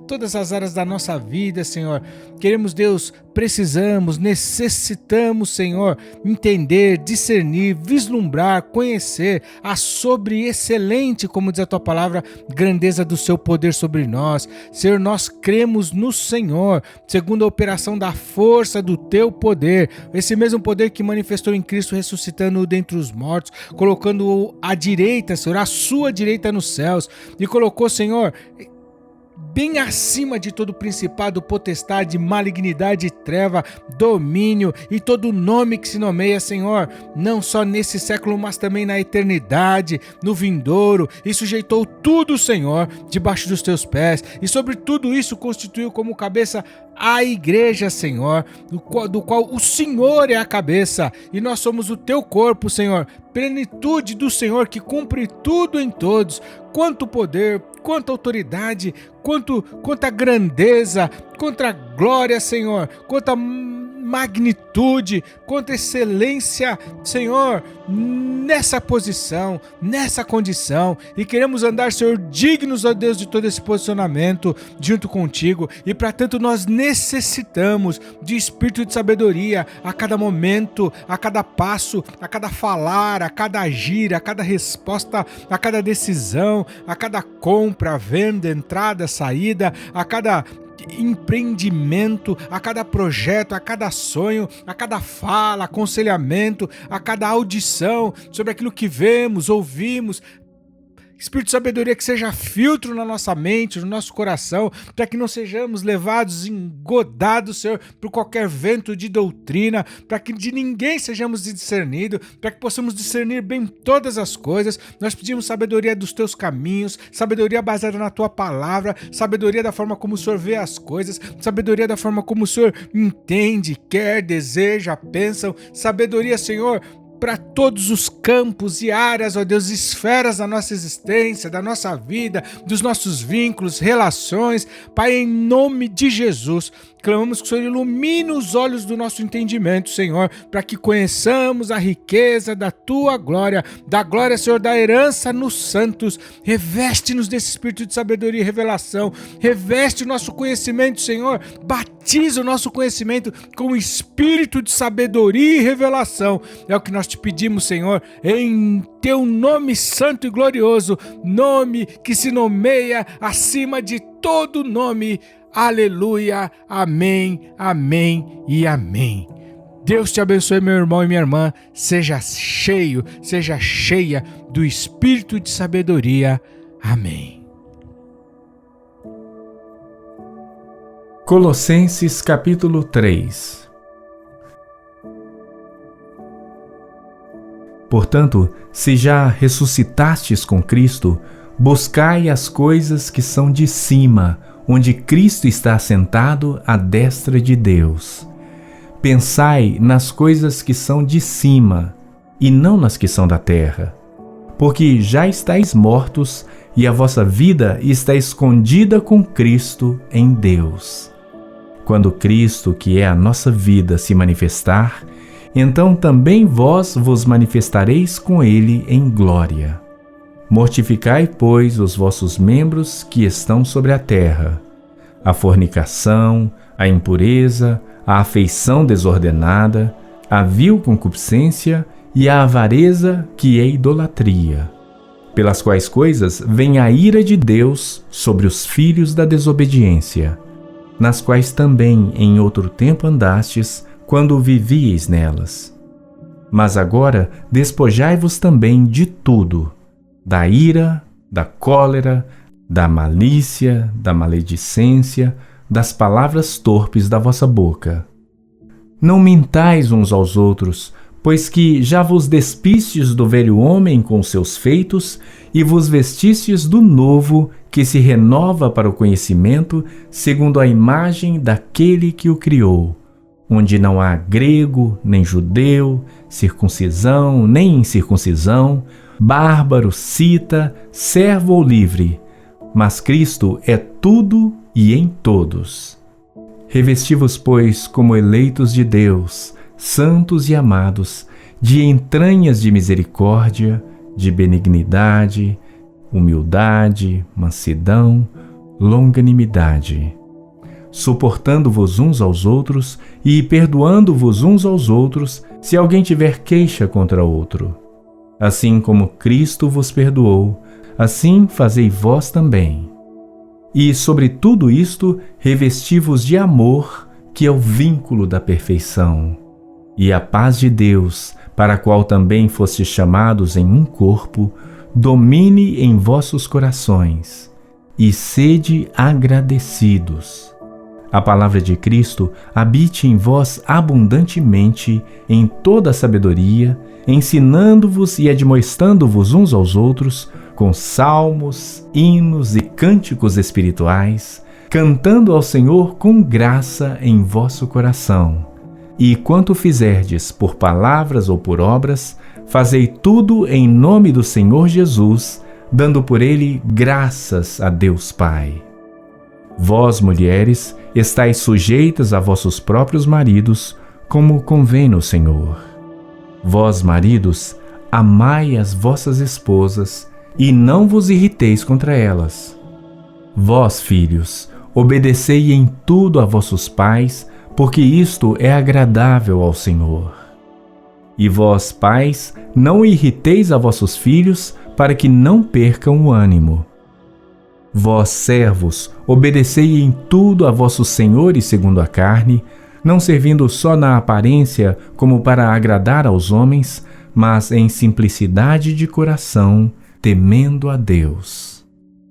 A: todas as áreas da nossa vida, Senhor. Queremos, Deus, precisamos, necessitamos, Senhor, entender, discernir, vislumbrar, conhecer a sobreexcelente, como diz a tua palavra, grandeza do seu poder sobre nós. Senhor, nós cremos no Senhor, segundo a operação da força do teu poder, esse mesmo poder que manifestou em Cristo, ressuscitando-o dentre os mortos, colocando-o à direita, Senhor, à sua direita nos céus, e colocou, Senhor, bem acima de todo principado, potestade, malignidade, treva, domínio e todo nome que se nomeia, Senhor, não só nesse século, mas também na eternidade, no vindouro, e sujeitou tudo, Senhor, debaixo dos teus pés, e sobre tudo isso constituiu como cabeça a igreja, Senhor, do qual o Senhor é a cabeça, e nós somos o teu corpo, Senhor, plenitude do Senhor que cumpre tudo em todos, quanto poder, quanta autoridade, quanta grandeza, quanta glória, Senhor, quanta magnitude, quanta excelência, Senhor, nessa posição, nessa condição, e queremos andar, Senhor, dignos, ó Deus, de todo esse posicionamento junto contigo, e para tanto nós necessitamos de espírito de sabedoria a cada momento, a cada passo, a cada falar, a cada agir, a cada resposta, a cada decisão, a cada compra, venda, entrada, saída, a cada empreendimento, a cada projeto, a cada sonho, a cada fala, aconselhamento, a cada audição sobre aquilo que vemos, ouvimos. Espírito de sabedoria que seja filtro na nossa mente, no nosso coração, para que não sejamos levados, engodados, Senhor, por qualquer vento de doutrina, para que de ninguém sejamos discernidos, para que possamos discernir bem todas as coisas. Nós pedimos sabedoria dos teus caminhos, sabedoria baseada na tua palavra, sabedoria da forma como o Senhor vê as coisas, sabedoria da forma como o Senhor entende, quer, deseja, pensa, sabedoria, Senhor, para todos os campos e áreas, ó Deus, esferas da nossa existência, da nossa vida, dos nossos vínculos, relações. Pai, em nome de Jesus, clamamos que o Senhor ilumine os olhos do nosso entendimento, Senhor, para que conheçamos a riqueza da tua glória, da glória, Senhor, da herança nos santos. Reveste-nos desse espírito de sabedoria e revelação, reveste o nosso conhecimento, Senhor, batiza o nosso conhecimento com o espírito de sabedoria e revelação. É o que nós te pedimos, Senhor, em teu nome santo e glorioso, nome que se nomeia acima de todo nome. Aleluia, amém, amém e amém. Deus te abençoe, meu irmão e minha irmã. Seja cheio, seja cheia do espírito de sabedoria. Amém.
B: Colossenses capítulo 3. Portanto, se já ressuscitastes com Cristo, buscai as coisas que são de cima, onde Cristo está assentado à destra de Deus. Pensai nas coisas que são de cima, e não nas que são da terra, porque já estáis mortos, e a vossa vida está escondida com Cristo em Deus. Quando Cristo, que é a nossa vida, se manifestar, então também vós vos manifestareis com ele em glória. Mortificai, pois, os vossos membros que estão sobre a terra: a fornicação, a impureza, a afeição desordenada, a vil concupiscência e a avareza, que é idolatria, pelas quais coisas vem a ira de Deus sobre os filhos da desobediência, nas quais também em outro tempo andastes, quando vivíeis nelas. Mas agora despojai-vos também de tudo, da ira, da cólera, da malícia, da maledicência, das palavras torpes da vossa boca. Não mintais uns aos outros, pois que já vos despistes do velho homem com seus feitos e vos vestistes do novo, que se renova para o conhecimento, segundo a imagem daquele que o criou, onde não há grego, nem judeu, circuncisão, nem incircuncisão, bárbaro, cita, servo ou livre, mas Cristo é tudo e em todos. Revesti-vos, pois, como eleitos de Deus, santos e amados, de entranhas de misericórdia, de benignidade, humildade, mansidão, longanimidade, suportando-vos uns aos outros e perdoando-vos uns aos outros, se alguém tiver queixa contra outro. Assim como Cristo vos perdoou, assim fazei vós também. E sobre tudo isto, revesti-vos de amor, que é o vínculo da perfeição. E a paz de Deus, para a qual também fostes chamados em um corpo, domine em vossos corações, e sede agradecidos. A palavra de Cristo habite em vós abundantemente, em toda a sabedoria, ensinando-vos e admoestando-vos uns aos outros, com salmos, hinos e cânticos espirituais, cantando ao Senhor com graça em vosso coração. E quanto fizerdes por palavras ou por obras, fazei tudo em nome do Senhor Jesus, dando por ele graças a Deus Pai. Vós, mulheres, estáis sujeitas a vossos próprios maridos, como convém no Senhor. Vós, maridos, amai as vossas esposas, e não vos irriteis contra elas. Vós, filhos, obedecei em tudo a vossos pais, porque isto é agradável ao Senhor. E vós, pais, não irriteis a vossos filhos, para que não percam o ânimo. Vós, servos, obedecei em tudo a vossos senhores segundo a carne, não servindo só na aparência como para agradar aos homens, mas em simplicidade de coração, temendo a Deus.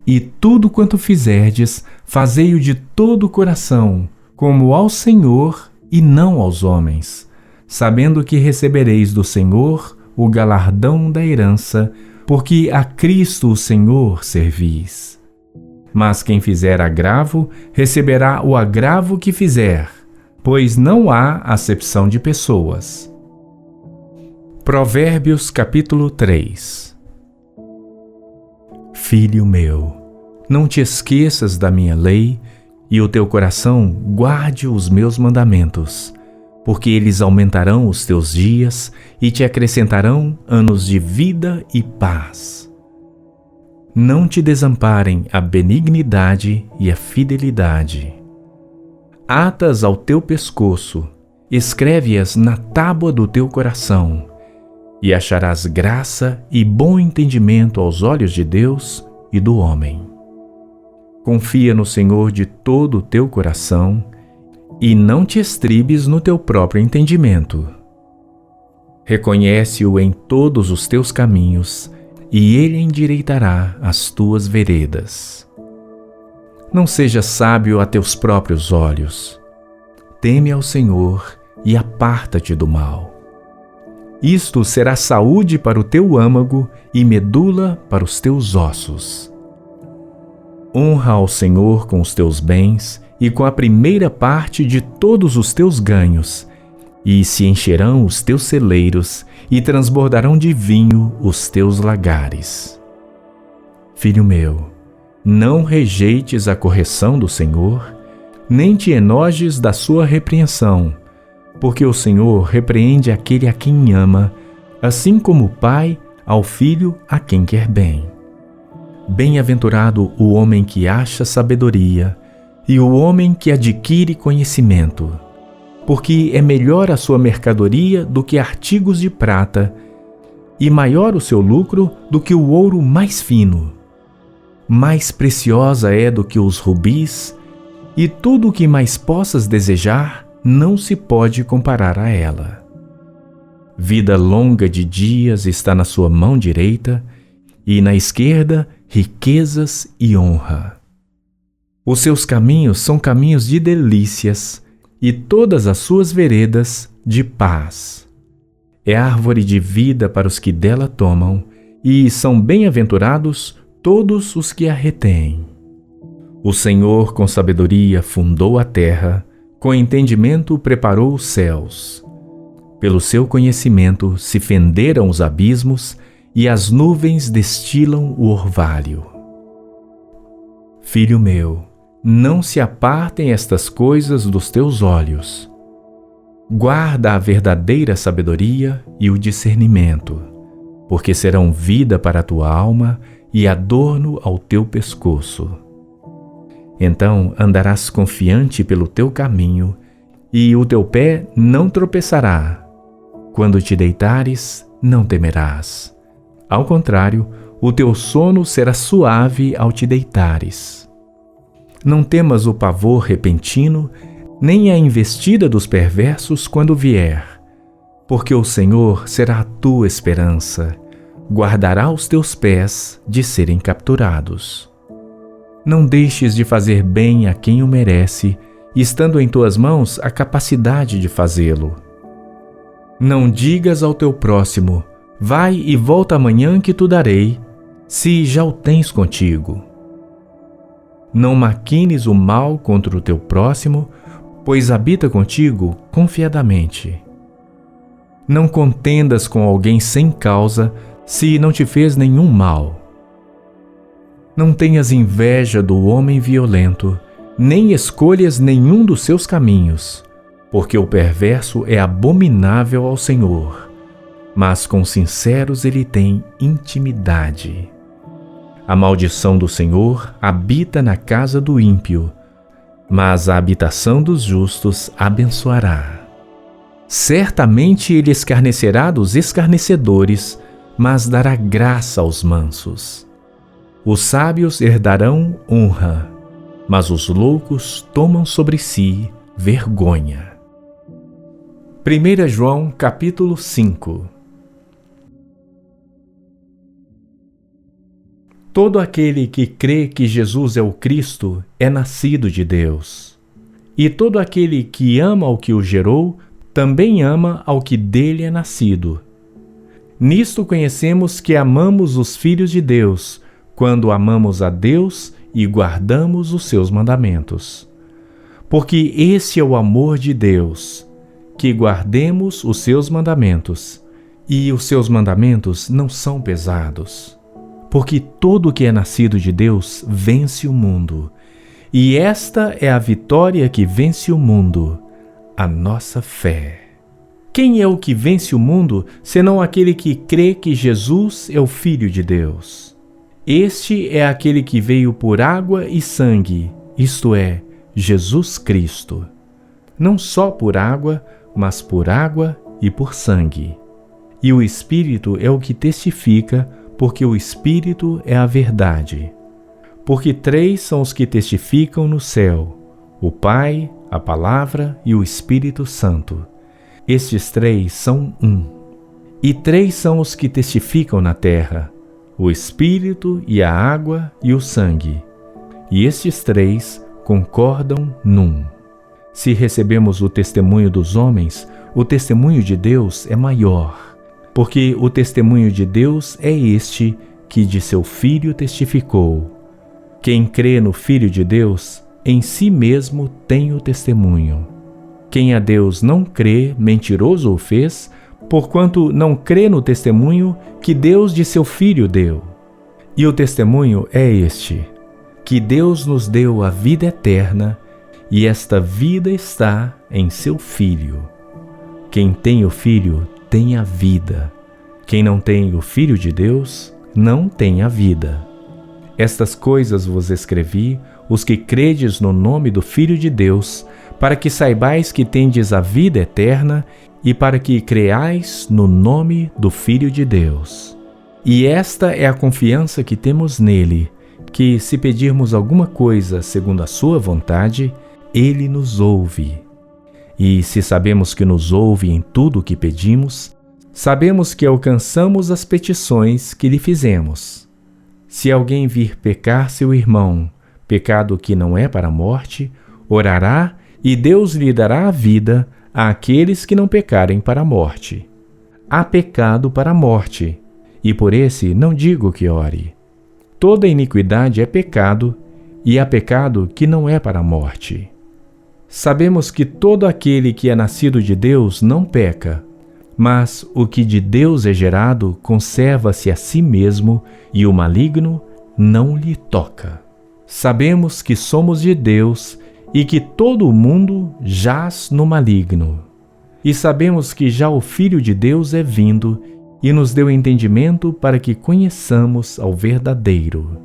B: E tudo quanto fizerdes, fazei-o de todo o coração, como ao Senhor e não aos homens, sabendo que recebereis do Senhor o galardão da herança, porque a Cristo o Senhor servis. Mas quem fizer agravo, receberá o agravo que fizer, pois não há acepção de pessoas. Provérbios capítulo 3. Filho meu, não te esqueças da minha lei, e o teu coração guarde os meus mandamentos, porque eles aumentarão os teus dias e te acrescentarão anos de vida e paz. Não te desamparem a benignidade e a fidelidade. Ata-as ao teu pescoço, escreve-as na tábua do teu coração, e acharás graça e bom entendimento aos olhos de Deus e do homem. Confia no Senhor de todo o teu coração, e não te estribes no teu próprio entendimento. Reconhece-o em todos os teus caminhos, e ele endireitará as tuas veredas. Não sejas sábio a teus próprios olhos. Teme ao Senhor e aparta-te do mal. Isto será saúde para o teu âmago e medula para os teus ossos. Honra ao Senhor com os teus bens e com a primeira parte de todos os teus ganhos, e se encherão os teus celeiros e transbordarão de vinho os teus lagares. Filho meu, não rejeites a correção do Senhor, nem te enojes da sua repreensão, porque o Senhor repreende aquele a quem ama, assim como o pai ao filho a quem quer bem. Bem-aventurado o homem que acha sabedoria e o homem que adquire conhecimento, porque é melhor a sua mercadoria do que artigos de prata, e maior o seu lucro do que o ouro mais fino. Mais preciosa é do que os rubis, e tudo o que mais possas desejar não se pode comparar a ela. Vida longa de dias está na sua mão direita, e na esquerda riquezas e honra. Os seus caminhos são caminhos de delícias, e todas as suas veredas de paz. É árvore de vida para os que dela tomam, e são bem-aventurados todos os que a retêm. O Senhor com sabedoria fundou a terra, com entendimento preparou os céus. Pelo seu conhecimento se fenderam os abismos, e as nuvens destilam o orvalho. Filho meu, não se apartem estas coisas dos teus olhos. Guarda a verdadeira sabedoria e o discernimento, porque serão vida para a tua alma e adorno ao teu pescoço. Então andarás confiante pelo teu caminho, e o teu pé não tropeçará. Quando te deitares, não temerás. Ao contrário, o teu sono será suave ao te deitares. Não temas o pavor repentino, nem a investida dos perversos quando vier, porque o Senhor será a tua esperança, guardará os teus pés de serem capturados. Não deixes de fazer bem a quem o merece, estando em tuas mãos a capacidade de fazê-lo. Não digas ao teu próximo: vai e volta amanhã que tu darei, se já o tens contigo. Não maquines o mal contra o teu próximo, pois habita contigo confiadamente. Não contendas com alguém sem causa, se não te fez nenhum mal. Não tenhas inveja do homem violento, nem escolhas nenhum dos seus caminhos, porque o perverso é abominável ao Senhor, mas com sinceros ele tem intimidade. A maldição do Senhor habita na casa do ímpio, mas a habitação dos justos abençoará. Certamente ele escarnecerá dos escarnecedores, mas dará graça aos mansos. Os sábios herdarão honra, mas os loucos tomam sobre si vergonha. 1 João capítulo 5. Todo aquele que crê que Jesus é o Cristo é nascido de Deus. E todo aquele que ama ao que o gerou, também ama ao que dele é nascido. Nisto conhecemos que amamos os filhos de Deus, quando amamos a Deus e guardamos os seus mandamentos. Porque esse é o amor de Deus, que guardemos os seus mandamentos, e os seus mandamentos não são pesados. Porque todo o que é nascido de Deus vence o mundo, e esta é a vitória que vence o mundo, a nossa fé. Quem é o que vence o mundo, senão aquele que crê que Jesus é o Filho de Deus? Este é aquele que veio por água e sangue, isto é, Jesus Cristo. Não só por água, mas por água e por sangue. E o Espírito é o que testifica, porque o Espírito é a verdade. Porque 3 são os que testificam no céu: o Pai, a Palavra e o Espírito Santo. Estes 3 são um. E 3 são os que testificam na terra: o Espírito e a água e o sangue. E estes 3 concordam num. Se recebemos o testemunho dos homens, o testemunho de Deus é maior, porque o testemunho de Deus é este que de seu Filho testificou. Quem crê no Filho de Deus, em si mesmo tem o testemunho. Quem a Deus não crê, mentiroso o fez, porquanto não crê no testemunho que Deus de seu Filho deu. E o testemunho é este: que Deus nos deu a vida eterna, e esta vida está em seu Filho. Quem tem o Filho tem a vida. Quem não tem o Filho de Deus não tem a vida. Estas coisas vos escrevi, os que credes no nome do Filho de Deus, para que saibais que tendes a vida eterna e para que creais no nome do Filho de Deus. E esta é a confiança que temos nele, que se pedirmos alguma coisa segundo a sua vontade, Ele nos ouve. E se sabemos que nos ouve em tudo o que pedimos, sabemos que alcançamos as petições que lhe fizemos. Se alguém vir pecar seu irmão, pecado que não é para a morte, orará e Deus lhe dará a vida àqueles que não pecarem para a morte. Há pecado para a morte, e por esse não digo que ore. Toda iniquidade é pecado, e há pecado que não é para a morte. Sabemos que todo aquele que é nascido de Deus não peca, mas o que de Deus é gerado conserva-se a si mesmo, e o maligno não lhe toca. Sabemos que somos de Deus e que todo o mundo jaz no maligno. E sabemos que já o Filho de Deus é vindo e nos deu entendimento para que conheçamos ao verdadeiro.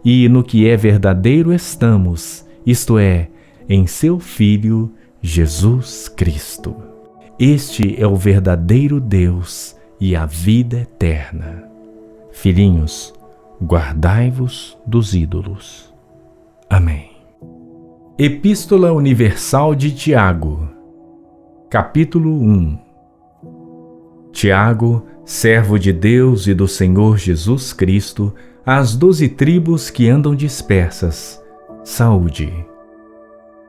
B: E no que é verdadeiro estamos, isto é, em seu Filho, Jesus Cristo. Este é o verdadeiro Deus e a vida eterna. Filhinhos, guardai-vos dos ídolos. Amém. Epístola Universal de Tiago, capítulo 1. Tiago, servo de Deus e do Senhor Jesus Cristo, às 12 tribos que andam dispersas, saúde.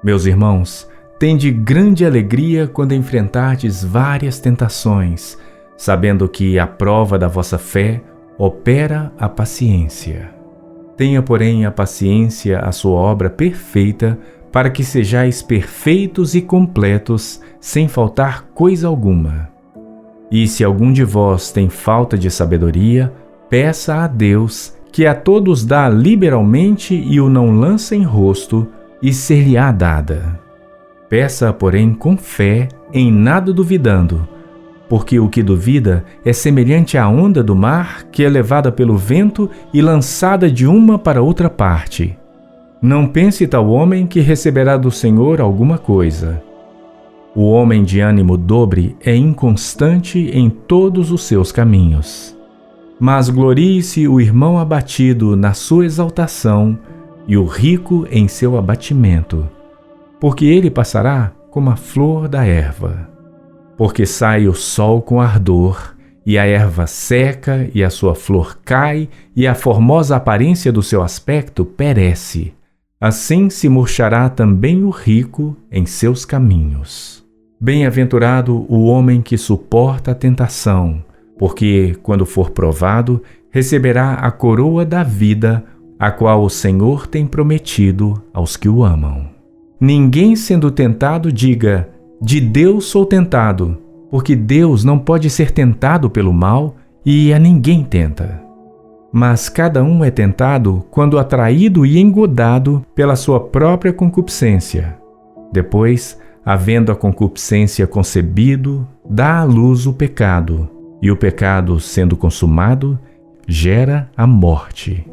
B: Meus irmãos, tende grande alegria quando enfrentardes várias tentações, sabendo que a prova da vossa fé opera a paciência. Tenha, porém, a paciência a sua obra perfeita, para que sejais perfeitos e completos, sem faltar coisa alguma. E se algum de vós tem falta de sabedoria, peça a Deus, que a todos dá liberalmente e o não lança em rosto, e ser-lhe-á dada. Peça, porém, com fé, em nada duvidando, porque o que duvida é semelhante à onda do mar, que é levada pelo vento e lançada de uma para outra parte. Não pense tal homem que receberá do Senhor alguma coisa. O homem de ânimo dobre é inconstante em todos os seus caminhos. Mas glorie-se o irmão abatido na sua exaltação e o rico em seu abatimento, porque ele passará como a flor da erva. Porque sai o sol com ardor, e a erva seca, e a sua flor cai, e a formosa aparência do seu aspecto perece. Assim se murchará também o rico em seus caminhos. Bem-aventurado o homem que suporta a tentação, porque, quando for provado, receberá a coroa da vida, a qual o Senhor tem prometido aos que o amam. Ninguém sendo tentado diga: de Deus sou tentado, porque Deus não pode ser tentado pelo mal e a ninguém tenta. Mas cada um é tentado quando atraído e engodado pela sua própria concupiscência. Depois, havendo a concupiscência concebido, dá à luz o pecado, e o pecado, sendo consumado, gera a morte.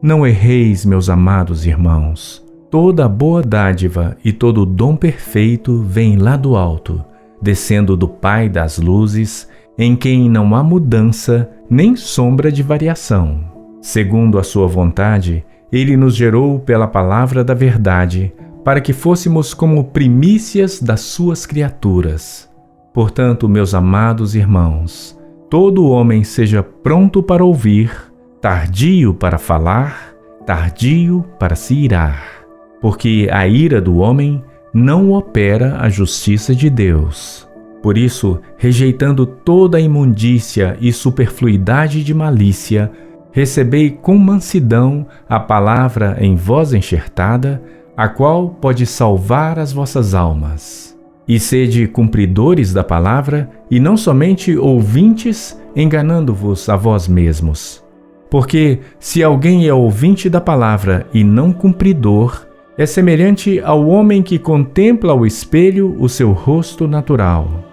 B: Não erreis, meus amados irmãos. Toda boa dádiva e todo dom perfeito vem lá do alto, descendo do Pai das luzes, em quem não há mudança nem sombra de variação. Segundo a sua vontade, ele nos gerou pela palavra da verdade, para que fôssemos como primícias das suas criaturas. Portanto, meus amados irmãos, todo homem seja pronto para ouvir, tardio para falar, tardio para se irar, porque a ira do homem não opera a justiça de Deus. Por isso, rejeitando toda a imundícia e superfluidade de malícia, recebei com mansidão a palavra em vós enxertada, a qual pode salvar as vossas almas. E sede cumpridores da palavra, e não somente ouvintes, enganando-vos a vós mesmos. Porque, se alguém é ouvinte da palavra e não cumpridor, é semelhante ao homem que contempla ao espelho o seu rosto natural.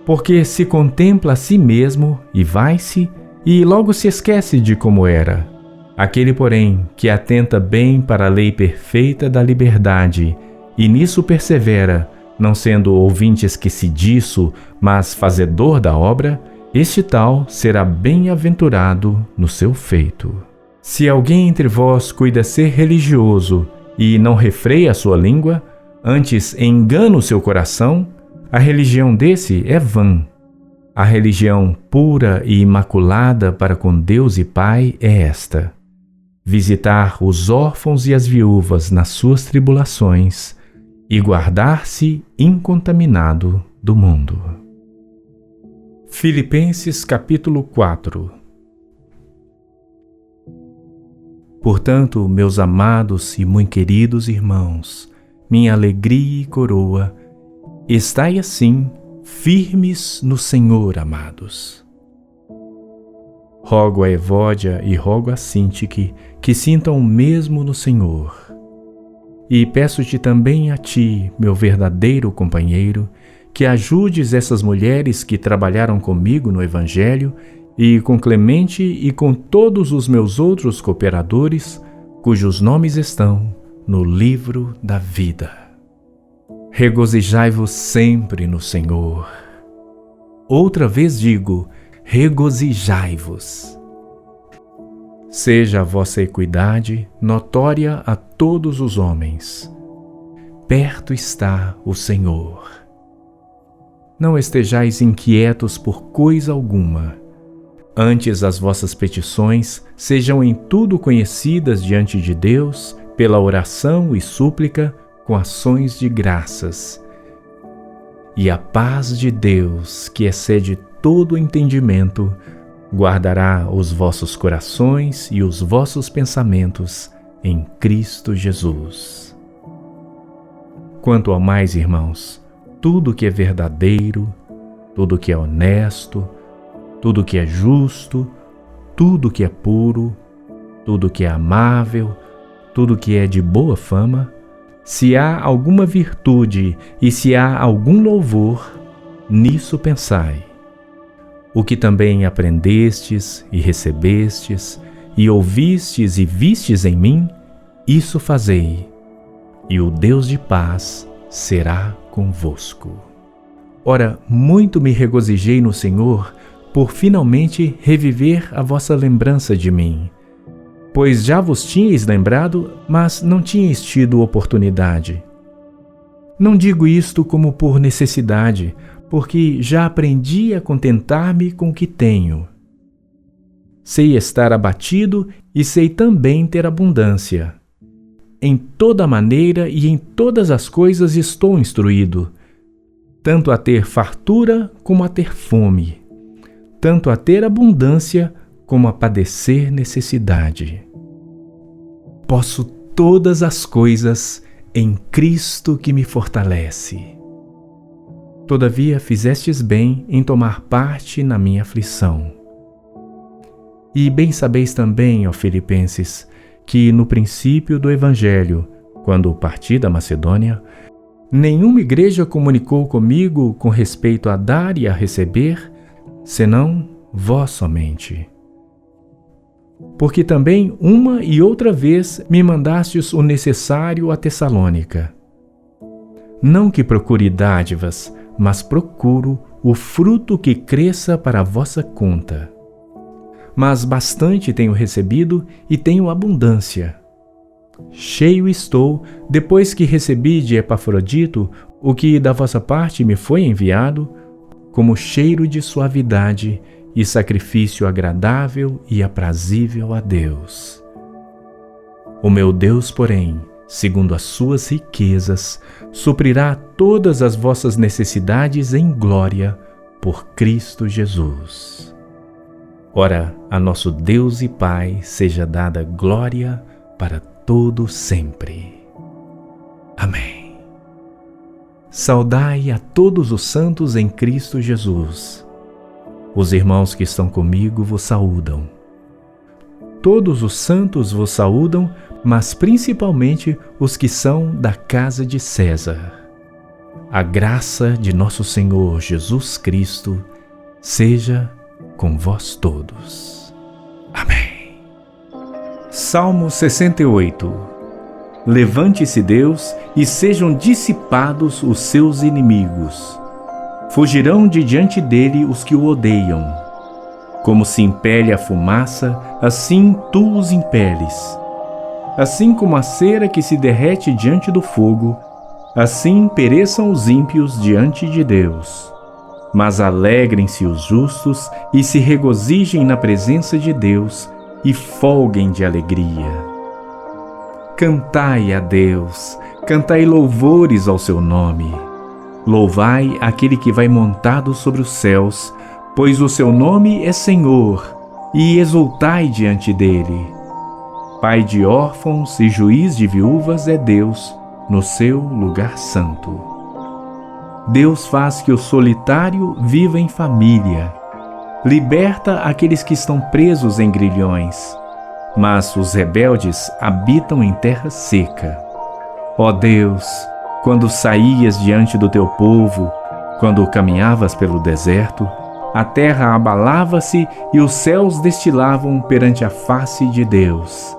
B: Porque se contempla a si mesmo e vai-se, e logo se esquece de como era. Aquele, porém, que atenta bem para a lei perfeita da liberdade, e nisso persevera, não sendo ouvinte esquecidiço, mas fazedor da obra, este tal será bem-aventurado no seu feito. Se alguém entre vós cuida ser religioso e não refreia a sua língua, antes engana o seu coração, a religião desse é vã. A religião pura e imaculada para com Deus e Pai é esta: visitar os órfãos e as viúvas nas suas tribulações e guardar-se incontaminado do mundo. Filipenses capítulo 4. Portanto, meus amados e muito queridos irmãos, minha alegria e coroa, estai assim firmes no Senhor, amados. Rogo a Evódia e rogo a Sintique que sintam o mesmo no Senhor. E peço-te também a ti, meu verdadeiro companheiro, que ajudes essas mulheres que trabalharam comigo no Evangelho e com Clemente e com todos os meus outros cooperadores, cujos nomes estão no livro da vida. Regozijai-vos sempre no Senhor. Outra vez digo, regozijai-vos. Seja a vossa equidade notória a todos os homens. Perto está o Senhor. Não estejais inquietos por coisa alguma. Antes as vossas petições sejam em tudo conhecidas diante de Deus, pela oração e súplica, com ações de graças. E a paz de Deus, que excede todo entendimento, guardará os vossos corações e os vossos pensamentos em Cristo Jesus. Quanto ao mais, irmãos, tudo que é verdadeiro, tudo que é honesto, tudo que é justo, tudo que é puro, tudo que é amável, tudo que é de boa fama, se há alguma virtude e se há algum louvor, nisso pensai. O que também aprendestes e recebestes, e ouvistes e vistes em mim, isso fazei, e o Deus de paz será convosco. Ora, muito me regozijei no Senhor por finalmente reviver a vossa lembrança de mim, pois já vos tinhais lembrado, mas não tinhais tido oportunidade. Não digo isto como por necessidade, porque já aprendi a contentar-me com o que tenho. Sei estar abatido e sei também ter abundância. Em toda maneira e em todas as coisas estou instruído, tanto a ter fartura como a ter fome, tanto a ter abundância como a padecer necessidade. Posso todas as coisas em Cristo que me fortalece. Todavia fizestes bem em tomar parte na minha aflição. E bem sabeis também, ó Filipenses, que no princípio do Evangelho, quando parti da Macedônia, nenhuma igreja comunicou comigo com respeito a dar e a receber, senão vós somente. Porque também uma e outra vez me mandastes o necessário a Tessalônica. Não que procure dádivas, mas procuro o fruto que cresça para a vossa conta. Mas bastante tenho recebido e tenho abundância. Cheio estou, depois que recebi de Epafrodito o que da vossa parte me foi enviado, como cheiro de suavidade e sacrifício agradável e aprazível a Deus. O meu Deus, porém, segundo as suas riquezas, suprirá todas as vossas necessidades em glória por Cristo Jesus. Ora, a nosso Deus e Pai seja dada glória para todo sempre. Amém. Saudai a todos os santos em Cristo Jesus. Os irmãos que estão comigo vos saúdam. Todos os santos vos saúdam, mas principalmente os que são da casa de César. A graça de nosso Senhor Jesus Cristo seja com vós todos. Amém. Salmo 68. Levante-se Deus e sejam dissipados os seus inimigos. Fugirão de diante dele os que o odeiam. Como se impele a fumaça, assim tu os impeles. Assim como a cera que se derrete diante do fogo, Assim pereçam os ímpios diante de Deus. Mas alegrem-se os justos e se regozijem na presença de Deus e folguem de alegria. Cantai a Deus, cantai louvores ao seu nome. Louvai aquele que vai montado sobre os céus, pois o seu nome é Senhor, e exultai diante dele. Pai de órfãos e juiz de viúvas é Deus, no seu lugar santo. Deus faz que o solitário viva em família. Liberta aqueles que estão presos em grilhões, mas os rebeldes habitam em terra seca. Ó Deus, quando saías diante do teu povo, quando caminhavas pelo deserto, a terra abalava-se e os céus destilavam perante a face de Deus.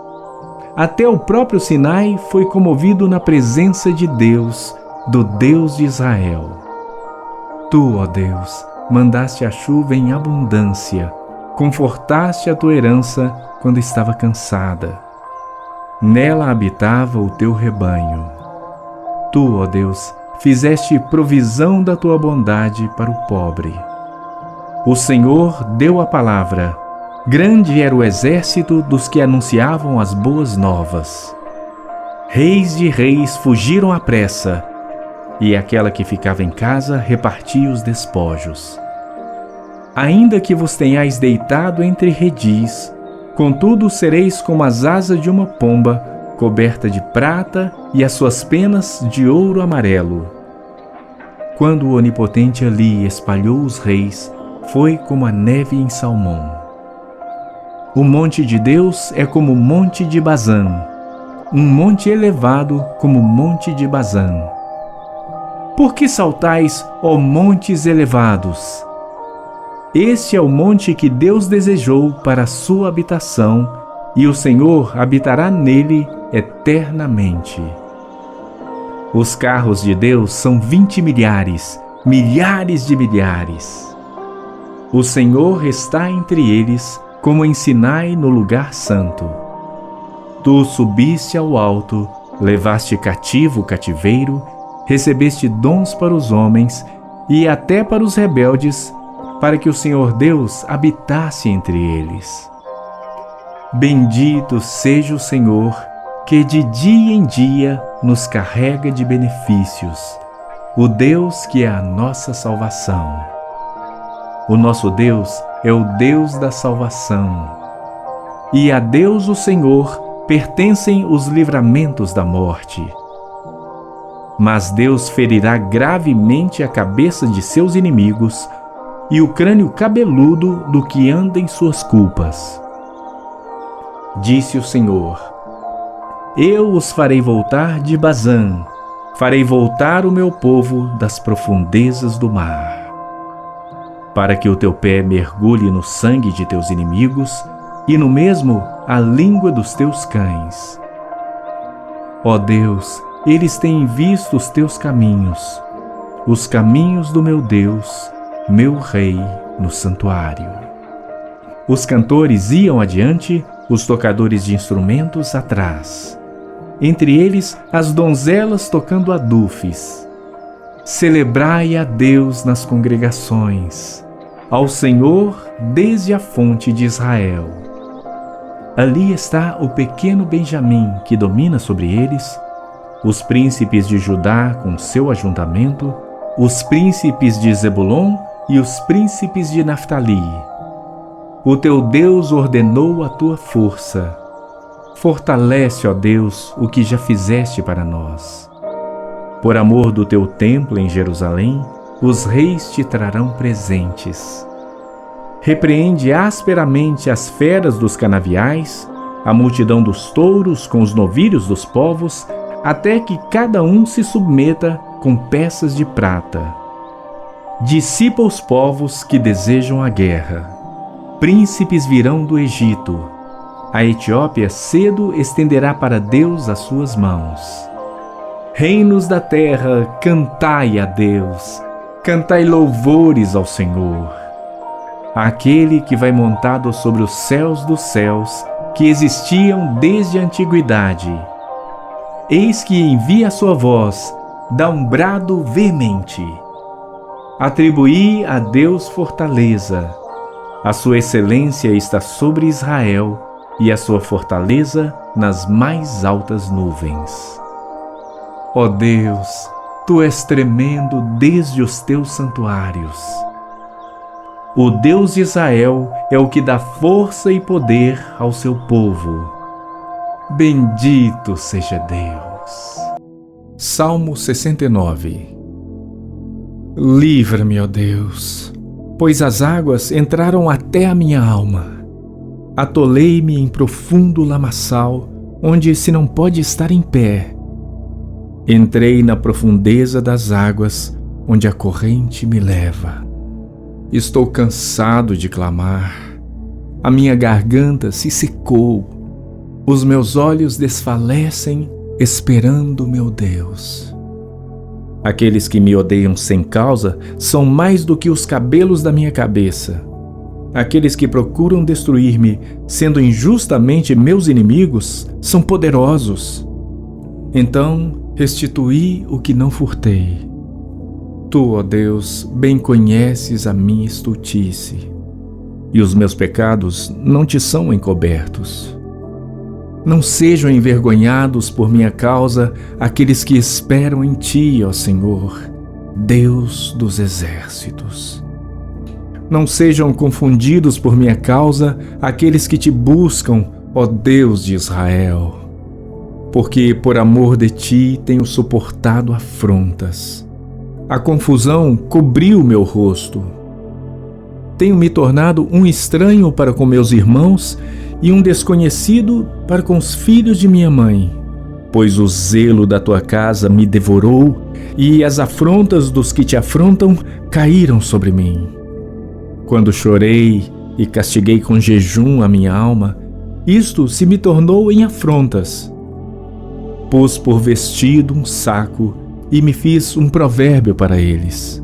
B: Até o próprio Sinai foi comovido na presença de Deus, do Deus de Israel. Tu, ó Deus, mandaste a chuva em abundância, confortaste a tua herança quando estava cansada. Nela habitava o teu rebanho. Tu, ó Deus, fizeste provisão da tua bondade para o pobre. O Senhor deu a palavra. Grande era o exército dos que anunciavam as boas novas. Reis de reis fugiram à pressa, e aquela que ficava em casa repartia os despojos. Ainda que vos tenhais deitado entre redis, contudo sereis como as asas de uma pomba, coberta de prata, e as suas penas de ouro amarelo. Quando o Onipotente ali espalhou os reis, foi como a neve em Salmão. O monte de Deus é como o monte de Bazã, um monte elevado como o monte de Bazã. Por que saltais, ó montes elevados? Este é o monte que Deus desejou para a sua habitação, e o Senhor habitará nele eternamente. Os carros de Deus são 20 milhares, milhares de milhares. O Senhor está entre eles, como em Sinai no lugar santo. Tu subiste ao alto, levaste cativo o cativeiro, recebeste dons para os homens e até para os rebeldes, para que o Senhor Deus habitasse entre eles. Bendito seja o Senhor, que de dia em dia nos carrega de benefícios, o Deus que é a nossa salvação. O nosso Deus é o Deus da salvação. E a Deus o Senhor pertencem os livramentos da morte. Mas Deus ferirá gravemente a cabeça de seus inimigos e o crânio cabeludo do que anda em suas culpas. Disse o Senhor: Eu os farei voltar de Bazã, farei voltar o meu povo das profundezas do mar, para que o teu pé mergulhe no sangue de teus inimigos e no mesmo a língua dos teus cães. Ó Deus, eles têm visto os teus caminhos, os caminhos do meu Deus, meu Rei, no santuário. Os cantores iam adiante, os tocadores de instrumentos atrás. Entre eles, as donzelas tocando adufes. Celebrai a Deus nas congregações, ao Senhor desde a fonte de Israel. Ali está o pequeno Benjamim que domina sobre eles, os príncipes de Judá com seu ajuntamento, os príncipes de Zebulon e os príncipes de Naftali. O teu Deus ordenou a tua força. Fortalece, ó Deus, o que já fizeste para nós. Por amor do teu templo em Jerusalém, os reis te trarão presentes. Repreende asperamente as feras dos canaviais, a multidão dos touros com os novilhos dos povos, até que cada um se submeta com peças de prata. Dissipa os povos que desejam a guerra. Príncipes virão do Egito. A Etiópia cedo estenderá para Deus as suas mãos. Reinos da terra, cantai a Deus, cantai louvores ao Senhor. Aquele que vai montado sobre os céus dos céus, que existiam desde a antiguidade. Eis que envia a sua voz, dá um brado veemente. Atribuí a Deus fortaleza. A sua excelência está sobre Israel e a sua fortaleza nas mais altas nuvens. Ó Deus, Tu és tremendo desde os Teus santuários. O Deus de Israel é o que dá força e poder ao seu povo. Bendito seja Deus. Salmo 69. Livra-me, ó Deus, pois as águas entraram até a minha alma. Atolei-me em profundo lamaçal, onde se não pode estar em pé. Entrei na profundeza das águas, onde a corrente me leva. Estou cansado de clamar. A minha garganta se secou. Os meus olhos desfalecem, esperando meu Deus. Aqueles que me odeiam sem causa são mais do que os cabelos da minha cabeça. Aqueles que procuram destruir-me, sendo injustamente meus inimigos, são poderosos. Então restituí o que não furtei. Tu, ó Deus, bem conheces a minha estultice, e os meus pecados não te são encobertos. Não sejam envergonhados por minha causa aqueles que esperam em Ti, ó Senhor, Deus dos exércitos. Não sejam confundidos por minha causa aqueles que Te buscam, ó Deus de Israel. Porque por amor de Ti tenho suportado afrontas. A confusão cobriu meu rosto. Tenho me tornado um estranho para com meus irmãos e um desconhecido para com os filhos de minha mãe, pois o zelo da tua casa me devorou e as afrontas dos que te afrontam caíram sobre mim. Quando chorei e castiguei com jejum a minha alma, isto se me tornou em afrontas. Pus por vestido um saco e me fiz um provérbio para eles.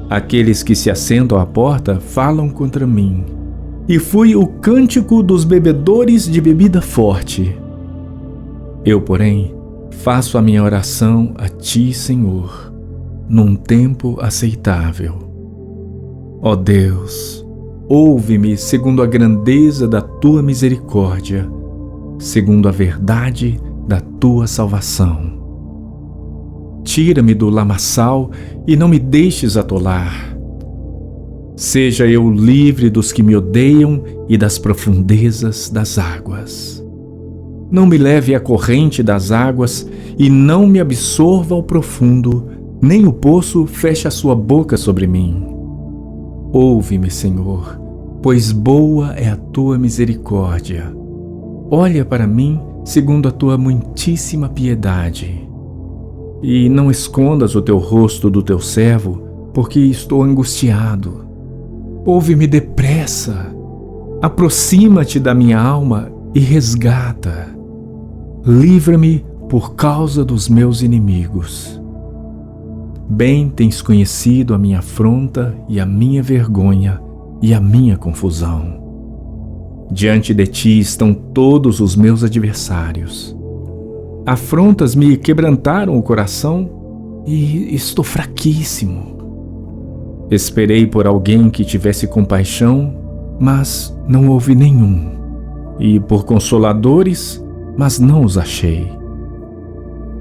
B: Aqueles que se assentam à porta falam contra mim, e fui o cântico dos bebedores de bebida forte. Eu, porém, faço a minha oração a Ti, Senhor, num tempo aceitável. Ó Deus, ouve-me segundo a grandeza da Tua misericórdia, segundo a verdade da Tua salvação. Tira-me do lamaçal e não me deixes atolar. Seja eu livre dos que me odeiam e das profundezas das águas. Não me leve à corrente das águas e não me absorva ao profundo, nem o poço feche a sua boca sobre mim. Ouve-me, Senhor, pois boa é a Tua misericórdia. Olha para mim segundo a Tua muitíssima piedade. E não escondas o Teu rosto do Teu servo, porque estou angustiado. Ouve-me depressa, aproxima-te da minha alma e resgata. Livra-me por causa dos meus inimigos. Bem tens conhecido a minha afronta e a minha vergonha e a minha confusão. Diante de Ti estão todos os meus adversários. Afrontas me quebrantaram o coração e estou fraquíssimo. Esperei por alguém que tivesse compaixão, mas não houve nenhum. E por consoladores, mas não os achei.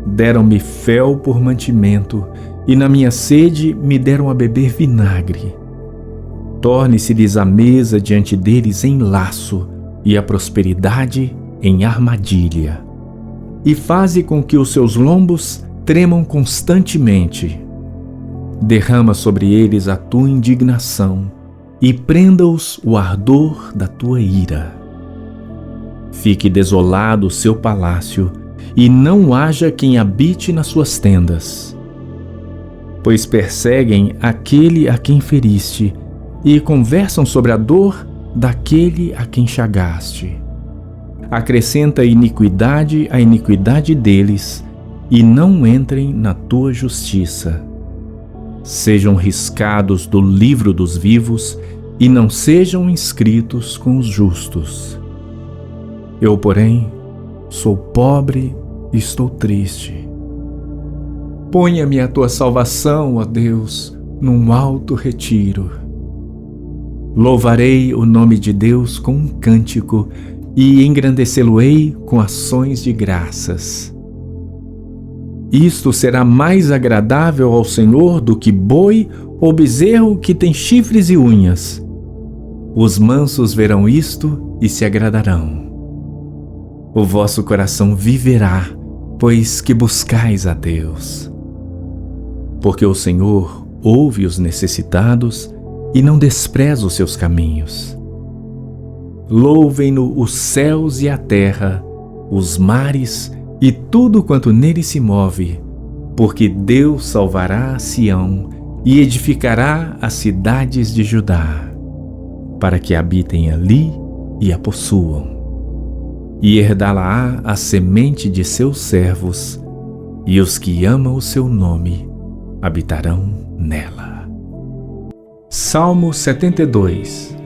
B: Deram-me fel por mantimento, e na minha sede me deram a beber vinagre. Torne-se-lhes a mesa diante deles em laço, e a prosperidade em armadilha. E faze com que os seus lombos tremam constantemente. Derrama sobre eles a Tua indignação, e prenda-os o ardor da Tua ira. Fique desolado o seu palácio, e não haja quem habite nas suas tendas. Pois perseguem aquele a quem feriste, e conversam sobre a dor daquele a quem chagaste. Acrescenta iniquidade à iniquidade deles, e não entrem na Tua justiça. Sejam riscados do livro dos vivos, e não sejam inscritos com os justos. Eu, porém, sou pobre e estou triste. Ponha-me a tua salvação, ó Deus, num alto retiro. Louvarei o nome de Deus com um cântico e engrandecê-lo-ei com ações de graças. Isto será mais agradável ao Senhor do que boi ou bezerro que tem chifres e unhas. Os mansos verão isto e se agradarão. O vosso coração viverá, pois que buscais a Deus. Porque o Senhor ouve os necessitados e não despreza os seus caminhos. Louvem-no os céus e a terra, os mares e tudo quanto nele se move, porque Deus salvará a Sião e edificará as cidades de Judá, para que habitem ali e a possuam. E herdá-la-á a semente de seus servos, e os que amam o seu nome habitarão nela. Salmo 72.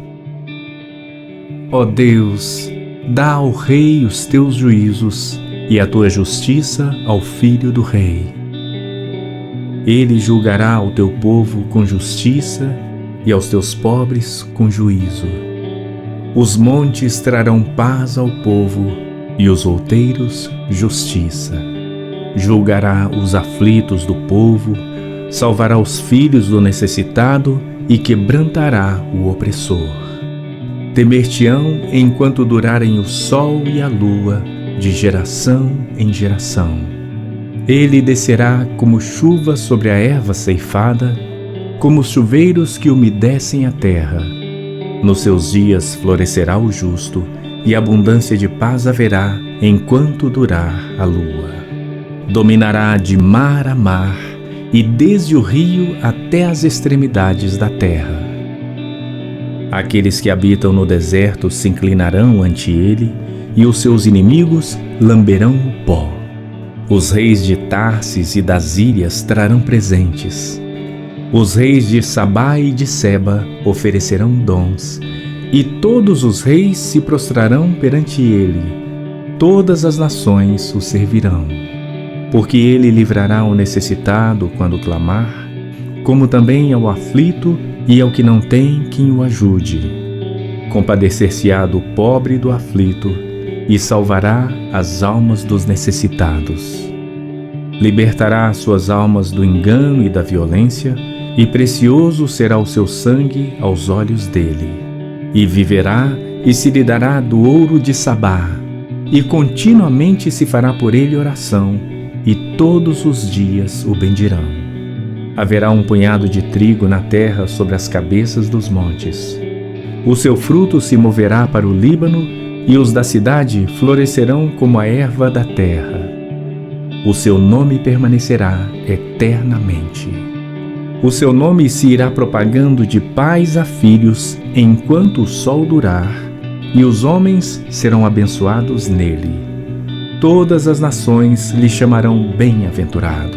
B: Ó Deus, dá ao rei os teus juízos e a tua justiça ao filho do rei. Ele julgará o teu povo com justiça e aos teus pobres com juízo. Os montes trarão paz ao povo e os outeiros justiça. Julgará os aflitos do povo, salvará os filhos do necessitado e quebrantará o opressor. Temer-te-ão enquanto durarem o sol e a lua, de geração em geração. Ele descerá como chuva sobre a erva ceifada, como os chuveiros que umedecem a terra. Nos seus dias florescerá o justo, e abundância de paz haverá enquanto durar a lua. Dominará de mar a mar, e desde o rio até as extremidades da terra. Aqueles que habitam no deserto se inclinarão ante ele, e os seus inimigos lamberão o pó. Os reis de Tarsis e das ilhas trarão presentes. Os reis de Sabá e de Seba oferecerão dons, e todos os reis se prostrarão perante ele. Todas as nações o servirão. Porque ele livrará o necessitado quando clamar, como também ao aflito e ao que não tem quem o ajude. Compadecer-se-á do pobre e do aflito, e salvará as almas dos necessitados. Libertará as suas almas do engano e da violência, e precioso será o seu sangue aos olhos dele. E viverá e se lhe dará do ouro de Sabá, e continuamente se fará por ele oração, e todos os dias o bendirão. Haverá um punhado de trigo na terra sobre as cabeças dos montes. O seu fruto se moverá para o Líbano, e os da cidade florescerão como a erva da terra. O seu nome permanecerá eternamente. O seu nome se irá propagando de pais a filhos enquanto o sol durar, e os homens serão abençoados nele. Todas as nações lhe chamarão bem-aventurado.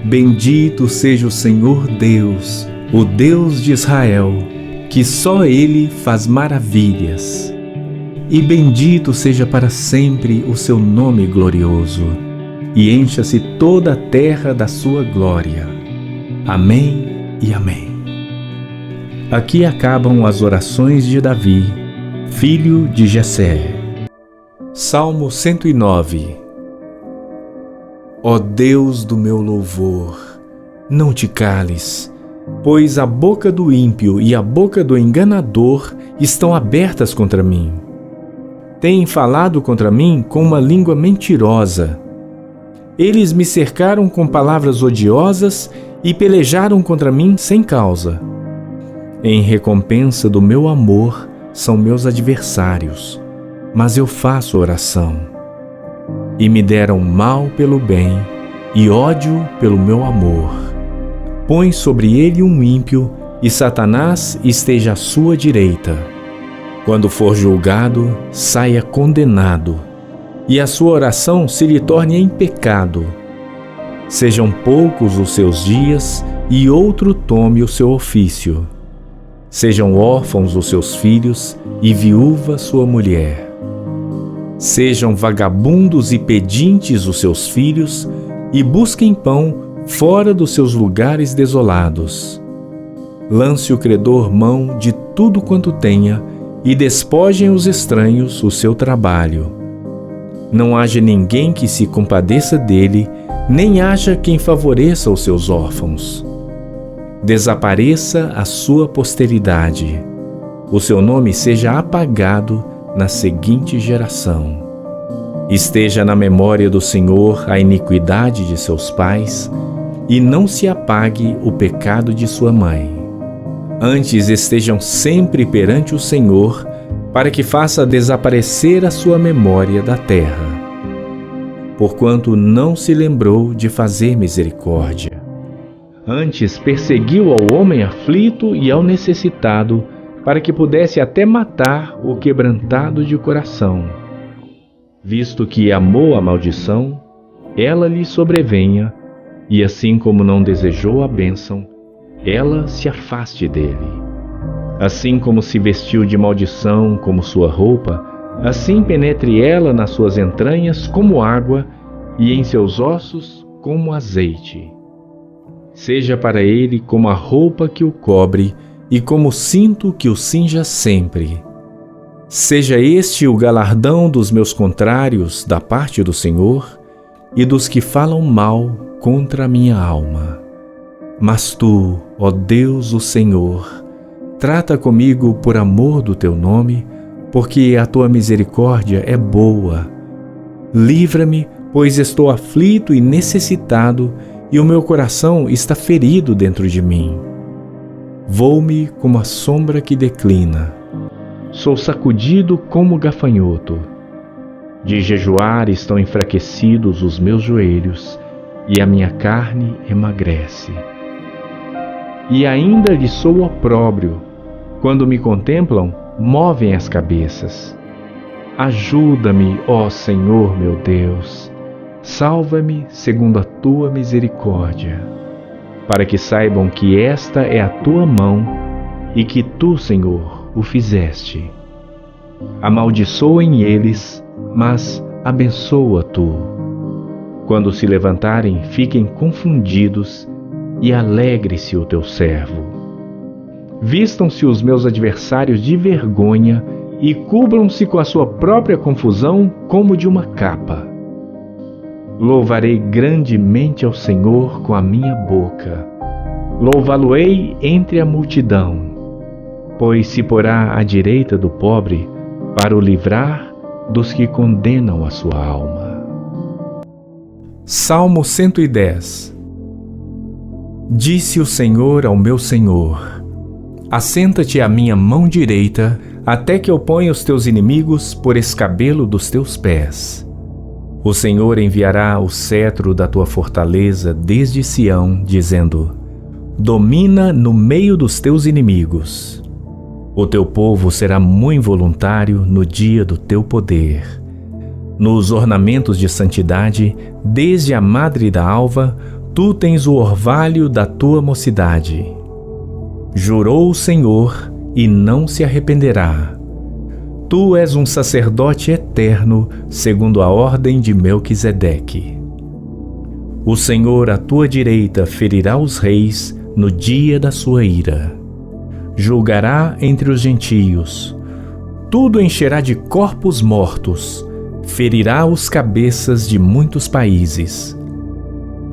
B: Bendito seja o Senhor Deus, o Deus de Israel, que só Ele faz maravilhas. E bendito seja para sempre o seu nome glorioso, e encha-se toda a terra da sua glória. Amém e amém. Aqui acabam as orações de Davi, filho de Jessé. Salmo 109. Ó Deus do meu louvor, não te cales, pois a boca do ímpio e a boca do enganador estão abertas contra mim. Têm falado contra mim com uma língua mentirosa. Eles me cercaram com palavras odiosas e pelejaram contra mim sem causa. Em recompensa do meu amor são meus adversários, mas eu faço oração. E me deram mal pelo bem e ódio pelo meu amor. Põe sobre ele um ímpio, e Satanás esteja à sua direita. Quando for julgado, saia condenado, e a sua oração se lhe torne em pecado. Sejam poucos os seus dias, e outro tome o seu ofício. Sejam órfãos os seus filhos, e viúva sua mulher. Sejam vagabundos e pedintes os seus filhos, e busquem pão fora dos seus lugares desolados. Lance o credor mão de tudo quanto tenha e despojem os estranhos o seu trabalho. Não haja ninguém que se compadeça dele, nem haja quem favoreça os seus órfãos. Desapareça a sua posteridade. O seu nome seja apagado na seguinte geração. Esteja na memória do Senhor a iniquidade de seus pais, e não se apague o pecado de sua mãe. Antes estejam sempre perante o Senhor, para que faça desaparecer a sua memória da terra. Porquanto não se lembrou de fazer misericórdia. Antes perseguiu ao homem aflito e ao necessitado, para que pudesse até matar o quebrantado de coração. Visto que amou a maldição, ela lhe sobrevenha, e assim como não desejou a bênção, ela se afaste dele. Assim como se vestiu de maldição como sua roupa, assim penetre ela nas suas entranhas como água, e em seus ossos como azeite. Seja para ele como a roupa que o cobre, e como cinto que o cinja sempre. Seja este o galardão dos meus contrários da parte do Senhor e dos que falam mal contra a minha alma. Mas tu, ó Deus, o Senhor, trata comigo por amor do teu nome, porque a tua misericórdia é boa. Livra-me, pois estou aflito e necessitado, e o meu coração está ferido dentro de mim. Vou-me como a sombra que declina. Sou sacudido como gafanhoto. De jejuar estão enfraquecidos os meus joelhos, e a minha carne emagrece. E ainda lhe sou opróbrio. Quando me contemplam, movem as cabeças. Ajuda-me, ó Senhor meu Deus. Salva-me segundo a tua misericórdia, para que saibam que esta é a tua mão e que tu, Senhor, o fizeste. Amaldiçoem eles, mas abençoa tu. Quando se levantarem, fiquem confundidos, e alegre-se o teu servo. Vistam-se os meus adversários de vergonha e cubram-se com a sua própria confusão como de uma capa. Louvarei grandemente ao Senhor com a minha boca. Louvá-lo-ei entre a multidão, pois se porá à direita do pobre para o livrar dos que condenam a sua alma. Salmo 110. Disse o Senhor ao meu Senhor: assenta-te à minha mão direita, até que eu ponha os teus inimigos por escabelo dos teus pés. O Senhor enviará o cetro da tua fortaleza desde Sião, dizendo: domina no meio dos teus inimigos. O teu povo será muito voluntário no dia do teu poder. Nos ornamentos de santidade, desde a madre da alva, tu tens o orvalho da tua mocidade. Jurou o Senhor e não se arrependerá. Tu és um sacerdote eterno, segundo a ordem de Melquisedeque. O Senhor à tua direita ferirá os reis no dia da sua ira. Julgará entre os gentios. Tudo encherá de corpos mortos. Ferirá os cabeças de muitos países.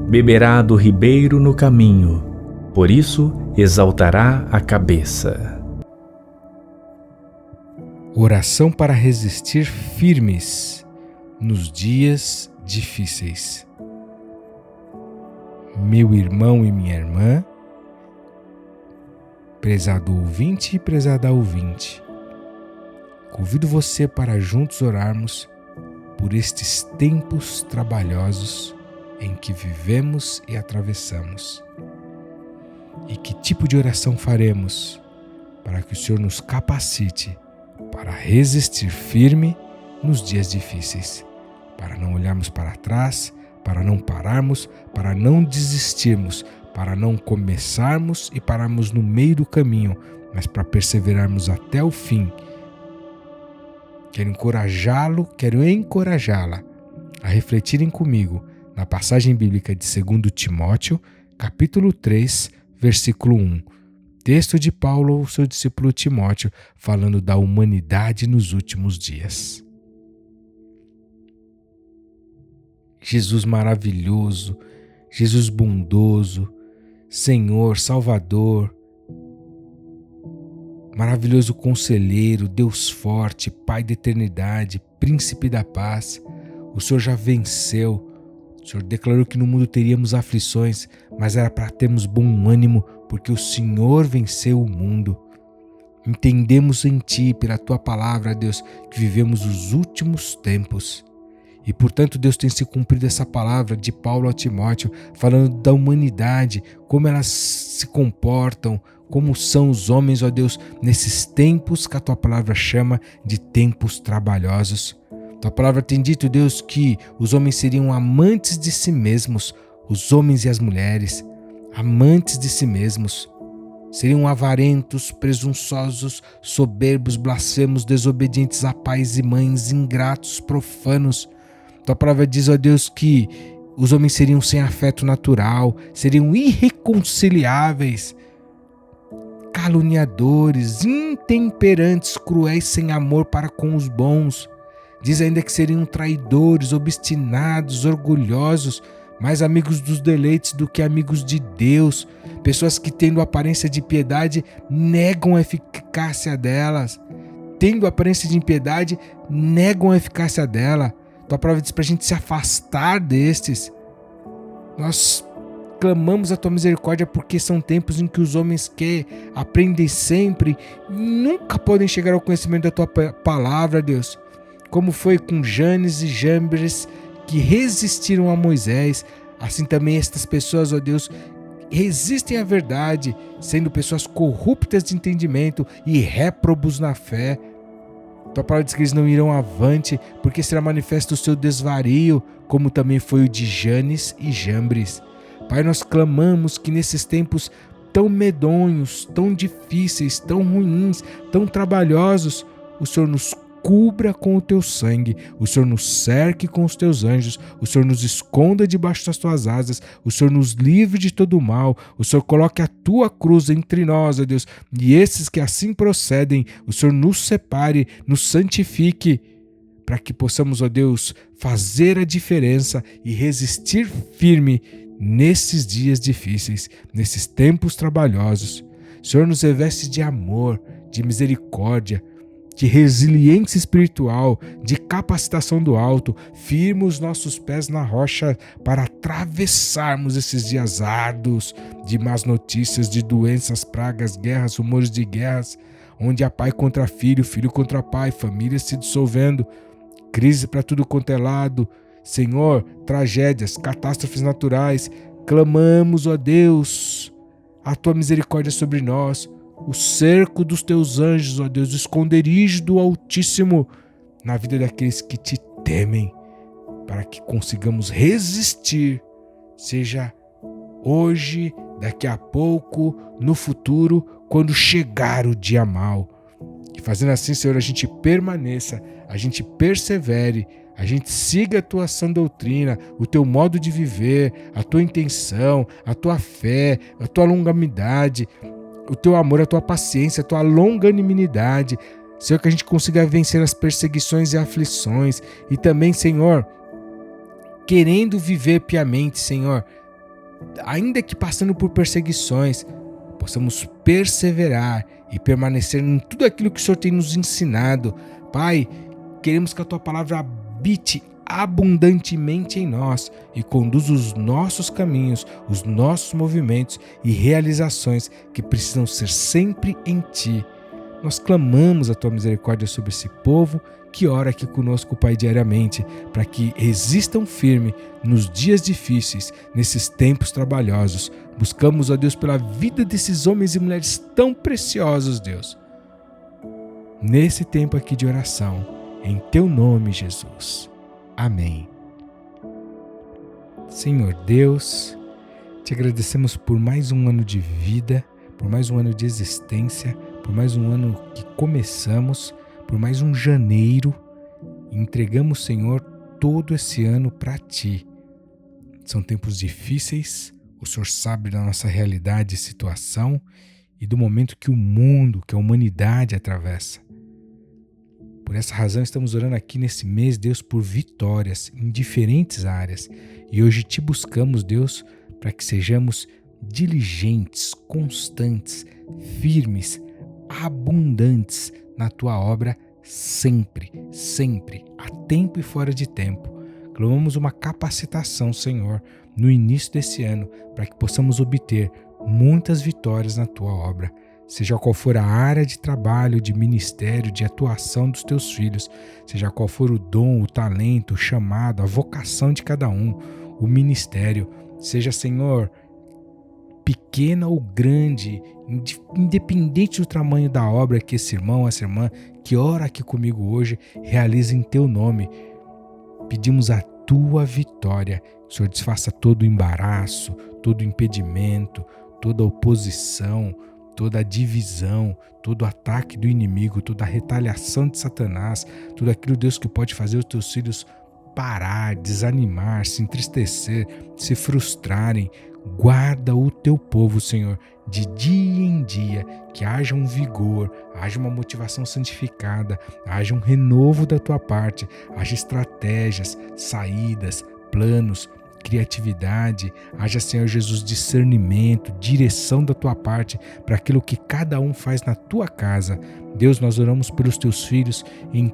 B: Beberá do ribeiro no caminho. Por isso exaltará a cabeça.
A: Oração para resistir firmes nos dias difíceis. Meu irmão e minha irmã, prezado ouvinte e prezada ouvinte, convido você para juntos orarmos por estes tempos trabalhosos em que vivemos e atravessamos. E que tipo de oração faremos para que o Senhor nos capacite para resistir firme nos dias difíceis, para não olharmos para trás, para não pararmos, para não desistirmos, para não começarmos e pararmos no meio do caminho, mas para perseverarmos até o fim. Quero encorajá-la a refletirem comigo na passagem bíblica de 2 Timóteo, capítulo 3, versículo 1. Texto de Paulo ao seu discípulo Timóteo, falando da humanidade nos últimos dias. Jesus maravilhoso, Jesus bondoso, Senhor, Salvador, maravilhoso conselheiro, Deus forte, Pai da eternidade, Príncipe da paz, o Senhor já venceu. O Senhor declarou que no mundo teríamos aflições, mas era para termos bom ânimo, porque o Senhor venceu o mundo. Entendemos em Ti, pela Tua palavra, Deus, que vivemos os últimos tempos. E, portanto, Deus, tem se cumprido essa palavra de Paulo a Timóteo, falando da humanidade, como elas se comportam, como são os homens, ó Deus, nesses tempos que a Tua palavra chama de tempos trabalhosos. Tua palavra tem dito, Deus, que os homens seriam amantes de si mesmos, os homens e as mulheres, amantes de si mesmos. Seriam avarentos, presunçosos, soberbos, blasfemos, desobedientes a pais e mães, ingratos, profanos. Tua palavra diz, ó Deus, que os homens seriam sem afeto natural, seriam irreconciliáveis, caluniadores, intemperantes, cruéis, sem amor para com os bons. Diz ainda que seriam traidores, obstinados, orgulhosos, mais amigos dos deleites do que amigos de Deus. Pessoas que, tendo aparência de piedade, negam a eficácia delas. Tendo aparência de impiedade, negam a eficácia dela. Tua palavra diz para a gente se afastar destes. Nós clamamos a Tua misericórdia porque são tempos em que os homens que aprendem sempre nunca podem chegar ao conhecimento da Tua palavra, Deus. Como foi com Janes e Jambres, que resistiram a Moisés, assim também estas pessoas, ó Deus, resistem à verdade, sendo pessoas corruptas de entendimento e réprobos na fé. Tua palavra diz que eles não irão avante, porque será manifesto o seu desvario, como também foi o de Janes e Jambres. Pai, nós clamamos que nesses tempos tão medonhos, tão difíceis, tão ruins, tão trabalhosos, o Senhor nos cubra com o Teu sangue, o Senhor nos cerque com os Teus anjos, o Senhor nos esconda debaixo das Tuas asas, o Senhor nos livre de todo o mal, o Senhor coloque a Tua cruz entre nós, ó Deus, e esses que assim procedem, o Senhor nos separe, nos santifique, para que possamos, ó Deus, fazer a diferença e resistir firme nesses dias difíceis, nesses tempos trabalhosos. O Senhor nos reveste de amor, de misericórdia, de resiliência espiritual, de capacitação do alto. Firma os nossos pés na rocha para atravessarmos esses dias árduos de más notícias, de doenças, pragas, guerras, rumores de guerras, onde há pai contra filho, filho contra pai, famílias se dissolvendo, crise para tudo quanto é lado. Senhor, tragédias, catástrofes naturais. Clamamos, ó Deus, a Tua misericórdia sobre nós, o cerco dos Teus anjos, ó Deus, o esconderijo do Altíssimo na vida daqueles que Te temem, para que consigamos resistir, seja hoje, daqui a pouco, no futuro, quando chegar o dia mau. E fazendo assim, Senhor, a gente permaneça, a gente persevere, a gente siga a Tua sã doutrina, o Teu modo de viver, a Tua intenção, a Tua fé, a Tua longanimidade, o Teu amor, a Tua paciência, a Tua longanimidade. Senhor, que a gente consiga vencer as perseguições e aflições. E também, Senhor, querendo viver piamente, Senhor, ainda que passando por perseguições, possamos perseverar e permanecer em tudo aquilo que o Senhor tem nos ensinado. Pai, queremos que a Tua palavra habite abundantemente em nós e conduza os nossos caminhos, os nossos movimentos e realizações que precisam ser sempre em Ti. Nós clamamos a Tua misericórdia sobre esse povo que ora aqui conosco, Pai, diariamente, para que resistam firme nos dias difíceis, nesses tempos trabalhosos. Buscamos, ó Deus, pela vida desses homens e mulheres tão preciosos, Deus. Nesse tempo aqui de oração, em Teu nome, Jesus. Amém. Senhor Deus, Te agradecemos por mais um ano de vida, por mais um ano de existência, por mais um ano que começamos, por mais um janeiro. Entregamos, Senhor, todo esse ano para Ti. São tempos difíceis, o Senhor sabe da nossa realidade e situação e do momento que o mundo, que a humanidade atravessa. Por essa razão estamos orando aqui nesse mês, Deus, por vitórias em diferentes áreas. E hoje te buscamos, Deus, para que sejamos diligentes, constantes, firmes, abundantes na tua obra sempre, sempre, a tempo e fora de tempo. Clamamos uma capacitação, Senhor, no início desse ano, para que possamos obter muitas vitórias na tua obra. Seja qual for a área de trabalho, de ministério, de atuação dos teus filhos, seja qual for o dom, o talento, o chamado, a vocação de cada um, o ministério, seja, Senhor, pequena ou grande, independente do tamanho da obra que esse irmão, essa irmã que ora aqui comigo hoje, realiza em teu nome. Pedimos a tua vitória. O Senhor desfaça todo o embaraço, todo o impedimento, toda a oposição, toda a divisão, todo o ataque do inimigo, toda a retaliação de Satanás, tudo aquilo, Deus, que pode fazer os teus filhos parar, desanimar, se entristecer, se frustrarem. Guarda o teu povo, Senhor, de dia em dia, que haja um vigor, haja uma motivação santificada, haja um renovo da tua parte, haja estratégias, saídas, planos, criatividade, haja, Senhor Jesus, discernimento, direção da tua parte para aquilo que cada um faz na tua casa. Deus, nós oramos pelos teus filhos em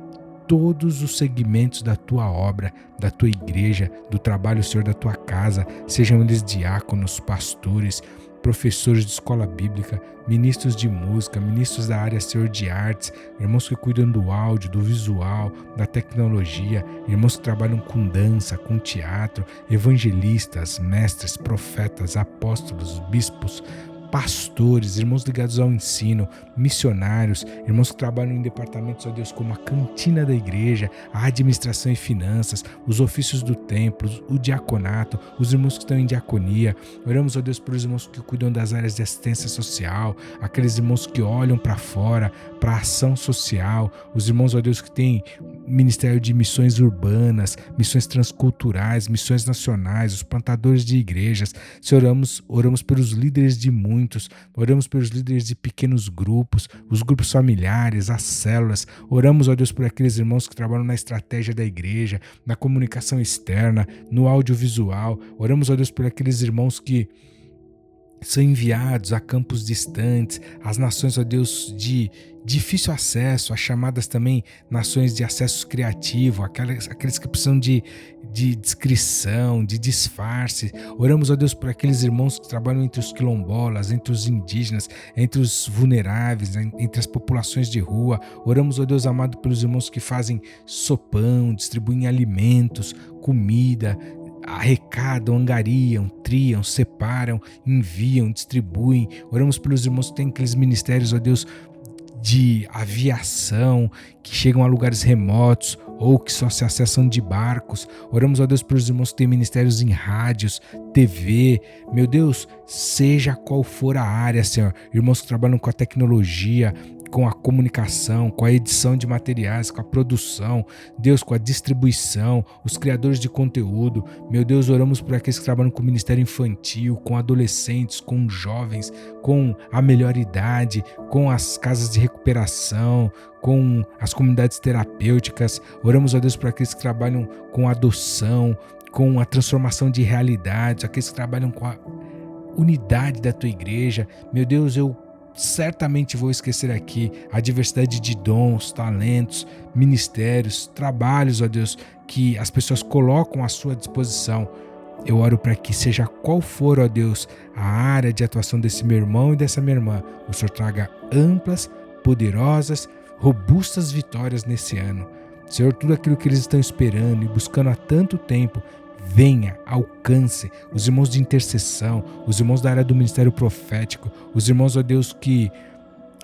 A: todos os segmentos da tua obra, da tua igreja, do trabalho, Senhor, da tua casa, sejam eles diáconos, pastores, professores de escola bíblica, ministros de música, ministros da área, Senhor, de artes, irmãos que cuidam do áudio, do visual, da tecnologia, irmãos que trabalham com dança, com teatro, evangelistas, mestres, profetas, apóstolos, bispos, pastores, irmãos ligados ao ensino, missionários, irmãos que trabalham em departamentos, ó Deus, como a cantina da igreja, a administração e finanças, os ofícios do templo, o diaconato, os irmãos que estão em diaconia. Oramos, ó Deus, pelos irmãos que cuidam das áreas de assistência social, aqueles irmãos que olham para fora, para a ação social, os irmãos, ó Deus, que têm ministério de missões urbanas, missões transculturais, missões nacionais, os plantadores de igrejas. Senhor, oramos pelos líderes de muitos, oramos pelos líderes de pequenos grupos, os grupos familiares, as células. Oramos, ó Deus, por aqueles irmãos que trabalham na estratégia da igreja, na comunicação externa, no audiovisual. Oramos, ó Deus, por aqueles irmãos que são enviados a campos distantes, às nações, ó Deus, de difícil acesso, as chamadas também nações de acesso criativo, aqueles que precisam de discrição, de disfarce. Oramos, ó Deus, por aqueles irmãos que trabalham entre os quilombolas, entre os indígenas, entre os vulneráveis, entre as populações de rua. Oramos, ó Deus amado, pelos irmãos que fazem sopão, distribuem alimentos, comida, arrecadam, angariam, triam, separam, enviam, distribuem. Oramos pelos irmãos que têm aqueles ministérios, ó Deus, de aviação, que chegam a lugares remotos ou que só se acessam de barcos. Oramos, ó Deus, pelos irmãos que têm ministérios em rádios, TV. Meu Deus, seja qual for a área, Senhor, irmãos que trabalham com a tecnologia, com a comunicação, com a edição de materiais, com a produção, Deus, com a distribuição, os criadores de conteúdo. Meu Deus, oramos por aqueles que trabalham com o ministério infantil, com adolescentes, com jovens, com a melhor idade, com as casas de recuperação, com as comunidades terapêuticas. Oramos, ó Deus, por aqueles que trabalham com adoção, com a transformação de realidades, aqueles que trabalham com a unidade da tua igreja. Meu Deus, eu certamente vou esquecer aqui a diversidade de dons, talentos, ministérios, trabalhos, ó Deus, que as pessoas colocam à sua disposição. Eu oro para que seja qual for, ó Deus, a área de atuação desse meu irmão e dessa minha irmã, o Senhor traga amplas, poderosas, robustas vitórias nesse ano. Senhor, tudo aquilo que eles estão esperando e buscando há tanto tempo, venha, alcance os irmãos de intercessão, os irmãos da área do ministério profético, os irmãos, ó Deus, que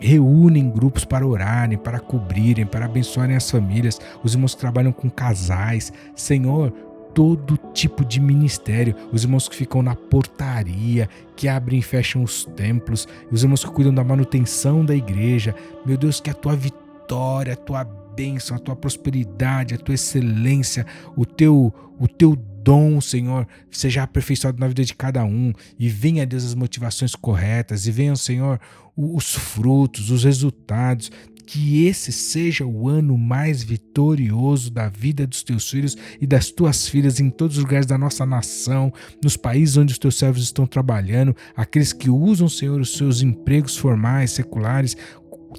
A: reúnem grupos para orarem, para cobrirem, para abençoarem as famílias, os irmãos que trabalham com casais. Senhor, todo tipo de ministério, os irmãos que ficam na portaria, que abrem e fecham os templos, os irmãos que cuidam da manutenção da igreja. Meu Deus, que a tua vitória, a tua bênção, a tua prosperidade, a tua excelência, o teu dom, Senhor, seja aperfeiçoado na vida de cada um, e venha, Deus, as motivações corretas, e venham, Senhor, os frutos, os resultados. Que esse seja o ano mais vitorioso da vida dos teus filhos e das tuas filhas em todos os lugares da nossa nação, nos países onde os teus servos estão trabalhando, aqueles que usam, Senhor, os seus empregos formais, seculares,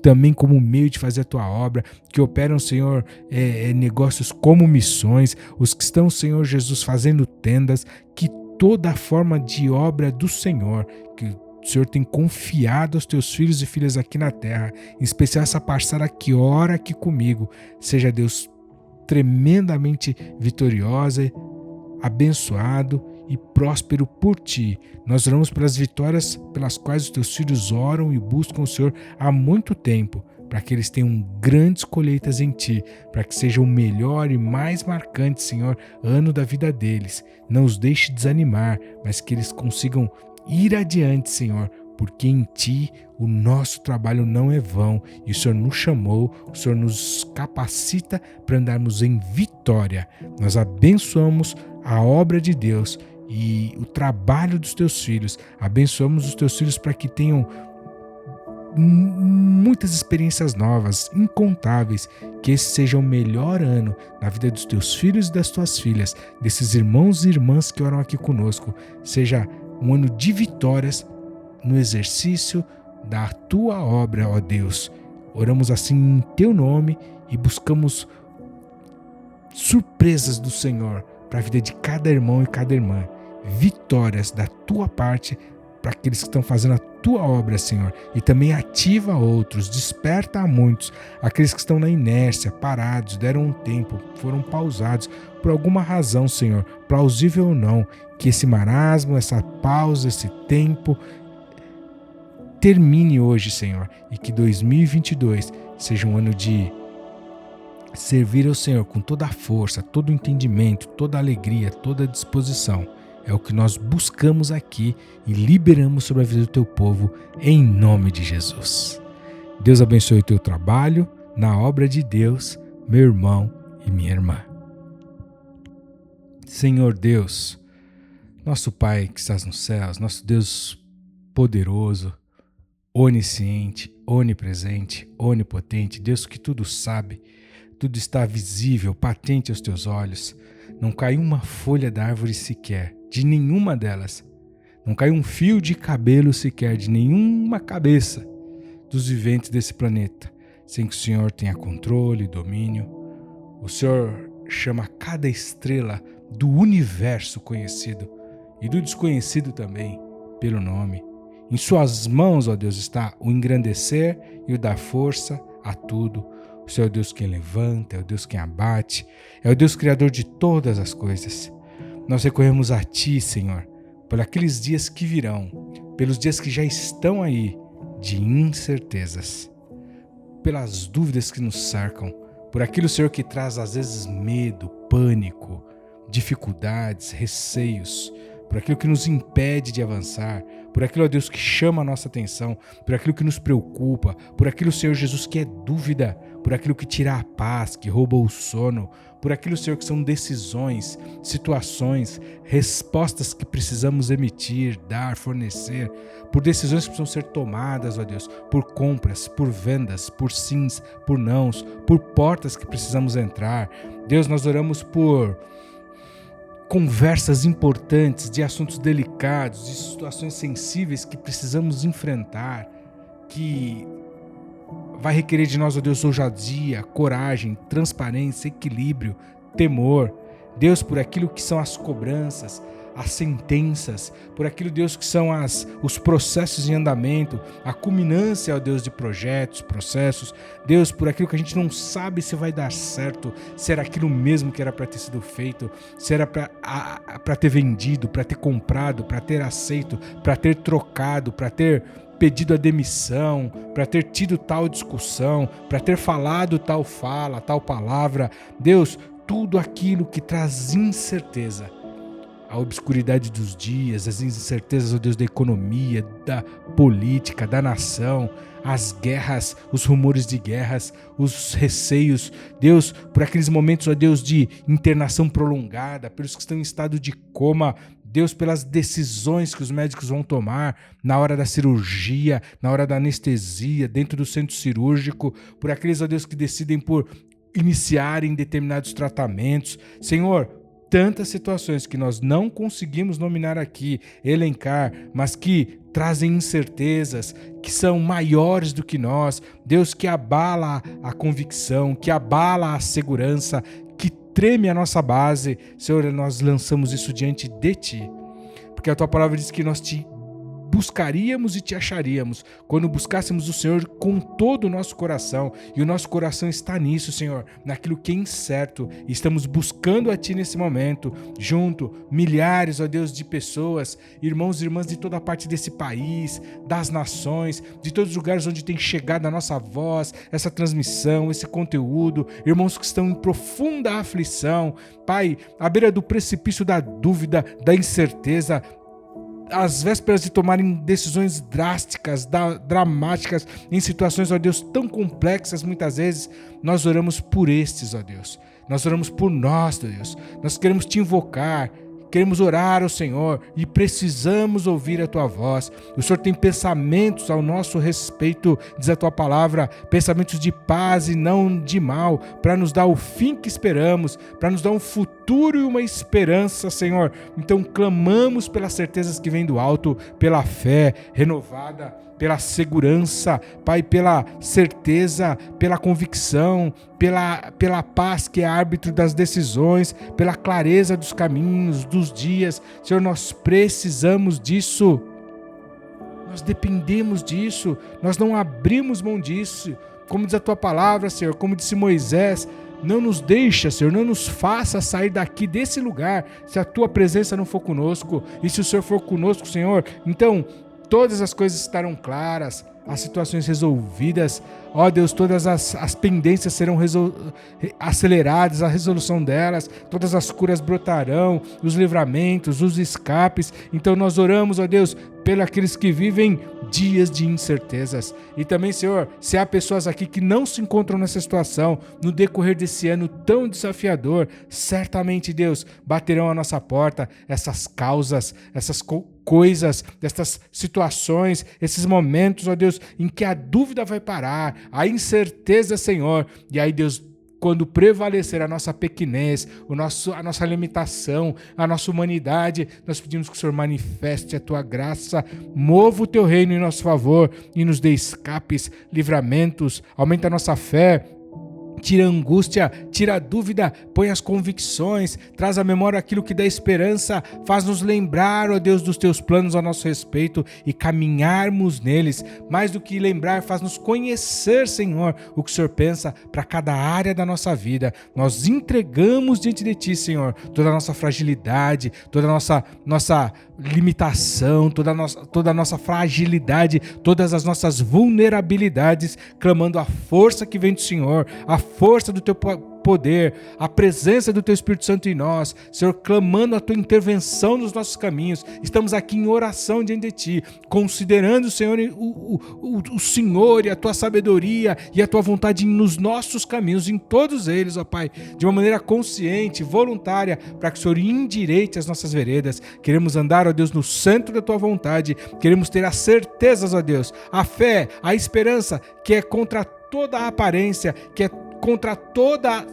A: também como meio de fazer a tua obra, que operam, Senhor, negócios como missões, os que estão, Senhor Jesus, fazendo tendas, que toda forma de obra do Senhor, que o Senhor tem confiado aos teus filhos e filhas aqui na terra, em especial essa parcela que ora aqui comigo, seja, Deus, tremendamente vitoriosa, abençoado e próspero por ti. Nós oramos pelas vitórias pelas quais os teus filhos oram e buscam o Senhor há muito tempo, para que eles tenham grandes colheitas em ti, para que seja o melhor e mais marcante, Senhor, ano da vida deles. Não os deixe desanimar, mas que eles consigam ir adiante, Senhor, porque em ti o nosso trabalho não é vão, e o Senhor nos chamou, o Senhor nos capacita para andarmos em vitória. Nós abençoamos a obra de Deus e o trabalho dos teus filhos, abençoamos os teus filhos para que tenham muitas experiências novas, incontáveis, que esse seja o melhor ano na vida dos teus filhos e das tuas filhas, desses irmãos e irmãs que oram aqui conosco, seja um ano de vitórias no exercício da tua obra, ó Deus. Oramos assim em teu nome e buscamos surpresas do Senhor para a vida de cada irmão e cada irmã, vitórias da tua parte para aqueles que estão fazendo a tua obra, Senhor, e também ativa outros, desperta a muitos, aqueles que estão na inércia, parados, deram um tempo, foram pausados por alguma razão, Senhor, plausível ou não, que esse marasmo, essa pausa, esse tempo termine hoje, Senhor, e que 2022 seja um ano de servir ao Senhor com toda a força, todo o entendimento, toda a alegria, toda a disposição. É o que nós buscamos aqui e liberamos sobre a vida do teu povo, em nome de Jesus. Deus abençoe o teu trabalho na obra de Deus, meu irmão e minha irmã. Senhor Deus, nosso Pai que estás nos céus, nosso Deus poderoso, onisciente, onipresente, onipotente, Deus que tudo sabe, tudo está visível, patente aos teus olhos. Não cai uma folha da árvore sequer, de nenhuma delas. Não cai um fio de cabelo sequer, de nenhuma cabeça dos viventes desse planeta, sem que o Senhor tenha controle e domínio. O Senhor chama cada estrela do universo conhecido e do desconhecido também pelo nome. Em suas mãos, ó Deus, está o engrandecer e o dar força a tudo. O Senhor é o Deus quem levanta, é o Deus quem abate, é o Deus criador de todas as coisas. Nós recorremos a Ti, Senhor, por aqueles dias que virão, pelos dias que já estão aí, de incertezas, pelas dúvidas que nos cercam, por aquilo, Senhor, que traz às vezes medo, pânico, dificuldades, receios, por aquilo que nos impede de avançar, por aquilo, ó Deus, que chama a nossa atenção, por aquilo que nos preocupa, por aquilo, Senhor Jesus, que é dúvida, por aquilo que tira a paz, que rouba o sono, por aquilo, Senhor, que são decisões, situações, respostas que precisamos emitir, dar, fornecer, por decisões que precisam ser tomadas, ó Deus, por compras, por vendas, por sims, por nãos, por portas que precisamos entrar. Deus, nós oramos por conversas importantes, de assuntos delicados, de situações sensíveis que precisamos enfrentar, que vai requerer de nós, ó Deus, ousadia, coragem, transparência, equilíbrio, temor. Deus, por aquilo que são as cobranças, as sentenças, por aquilo, Deus, que são os processos em andamento, a culminância, ó Deus, de projetos, processos. Deus, por aquilo que a gente não sabe se vai dar certo, se era aquilo mesmo que era para ter sido feito, se era para ter vendido, para ter comprado, para ter aceito, para ter trocado, para ter pedido a demissão, para ter tido tal discussão, para ter falado tal fala, tal palavra. Deus, tudo aquilo que traz incerteza, a obscuridade dos dias, as incertezas, ó Deus, da economia, da política, da nação, as guerras, os rumores de guerras, os receios, Deus, por aqueles momentos, ó Deus, de internação prolongada, pelos que estão em estado de coma, Deus, pelas decisões que os médicos vão tomar na hora da cirurgia, na hora da anestesia, dentro do centro cirúrgico, por aqueles, ó Deus, que decidem por iniciarem determinados tratamentos. Senhor, tantas situações que nós não conseguimos nominar aqui, elencar, mas que trazem incertezas, que são maiores do que nós. Deus, que abala a convicção, que abala a segurança, que treme a nossa base. Senhor, nós lançamos isso diante de Ti, porque a Tua palavra diz que nós Te buscaríamos e Te acharíamos quando buscássemos o Senhor com todo o nosso coração, e o nosso coração está nisso, Senhor, naquilo que é incerto, e estamos buscando a Ti nesse momento, junto, milhares, ó Deus, de pessoas, irmãos e irmãs de toda parte desse país, das nações, de todos os lugares onde tem chegado a nossa voz, essa transmissão, esse conteúdo, irmãos que estão em profunda aflição, Pai, à beira do precipício da dúvida, da incerteza, às vésperas de tomarem decisões drásticas, dramáticas, em situações, ó Deus, tão complexas muitas vezes, nós oramos por estes, ó Deus. Nós oramos por nós, ó Deus. Nós queremos Te invocar, queremos orar ao Senhor e precisamos ouvir a Tua voz. O Senhor tem pensamentos ao nosso respeito, diz a Tua palavra, pensamentos de paz e não de mal, para nos dar o fim que esperamos, para nos dar um futuro e uma esperança, Senhor. Então clamamos pelas certezas que vêm do alto, pela fé renovada, pela segurança, Pai, pela certeza, pela convicção, pela paz que é árbitro das decisões, pela clareza dos caminhos, dos dias. Senhor, nós precisamos disso, nós dependemos disso, nós não abrimos mão disso. Como diz a Tua palavra, Senhor, como disse Moisés, não nos deixa, Senhor, não nos faça sair daqui desse lugar se a Tua presença não for conosco. E se o Senhor for conosco, Senhor, então todas as coisas estarão claras, as situações resolvidas, ó Deus, todas as pendências serão aceleradas, a resolução delas, todas as curas brotarão, os livramentos, os escapes. Então nós oramos, ó Deus, pelos aqueles que vivem dias de incertezas. E também, Senhor, se há pessoas aqui que não se encontram nessa situação no decorrer desse ano tão desafiador, certamente, Deus, baterão a nossa porta essas causas, essas coisas, essas situações, esses momentos, ó Deus, em que a dúvida vai parar, a incerteza, Senhor, e aí, Deus, quando prevalecer a nossa pequenez, a nossa limitação, a nossa humanidade, nós pedimos que o Senhor manifeste a Tua graça, mova o Teu reino em nosso favor e nos dê escapes, livramentos, aumenta a nossa fé, tira a angústia, tira a dúvida, põe as convicções, traz à memória aquilo que dá esperança, faz-nos lembrar, ó Deus, dos Teus planos a nosso respeito e caminharmos neles. Mais do que lembrar, faz-nos conhecer, Senhor, o que o Senhor pensa para cada área da nossa vida. Nós entregamos diante de Ti, Senhor, toda a nossa fragilidade, toda a nossa limitação, toda a nossa fragilidade, todas as nossas vulnerabilidades, clamando a força que vem do Senhor, a força do Teu poder, a presença do Teu Espírito Santo em nós, Senhor, clamando a Tua intervenção nos nossos caminhos. Estamos aqui em oração diante de Ti, considerando, Senhor, o Senhor e a Tua sabedoria e a Tua vontade nos nossos caminhos, em todos eles, ó Pai, de uma maneira consciente, voluntária, para que o Senhor endireite as nossas veredas. Queremos andar, ó Deus, no centro da Tua vontade, queremos ter as certezas, ó Deus, a fé, a esperança, que é contra toda a aparência, que é contra todas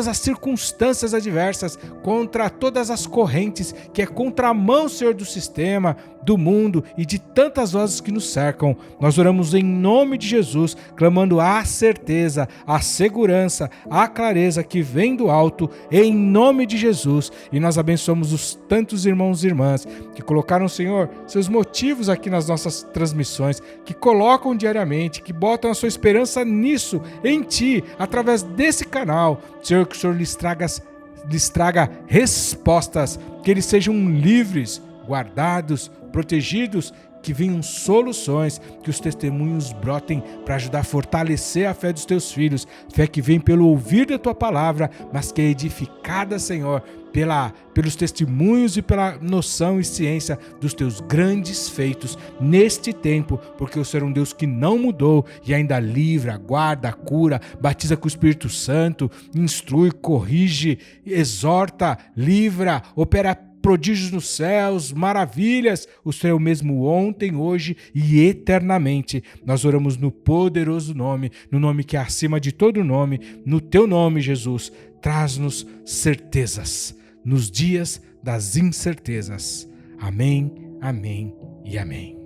A: as circunstâncias adversas, contra todas as correntes, que é contramão, Senhor, do sistema, do mundo e de tantas vozes que nos cercam. Nós oramos em nome de Jesus, clamando a certeza, a segurança, a clareza que vem do alto, em nome de Jesus. E nós abençoamos os tantos irmãos e irmãs que colocaram, Senhor, seus motivos aqui nas nossas transmissões, que colocam diariamente, que botam a sua esperança nisso, em Ti, através desse canal. Senhor, que o Senhor lhes traga respostas, que eles sejam livres, guardados, protegidos, que venham soluções, que os testemunhos brotem para ajudar a fortalecer a fé dos teus filhos, fé que vem pelo ouvir da tua palavra, mas que é edificada, Senhor, pelos testemunhos e pela noção e ciência dos teus grandes feitos neste tempo, porque o Senhor é um Deus que não mudou e ainda livra, guarda, cura, batiza com o Espírito Santo, instrui, corrige, exorta, livra, opera prodígios nos céus, maravilhas. O Senhor é o mesmo ontem, hoje e eternamente. Nós oramos no poderoso nome, no nome que é acima de todo nome, no teu nome, Jesus. Traz-nos certezas nos dias das incertezas. Amém, amém e amém.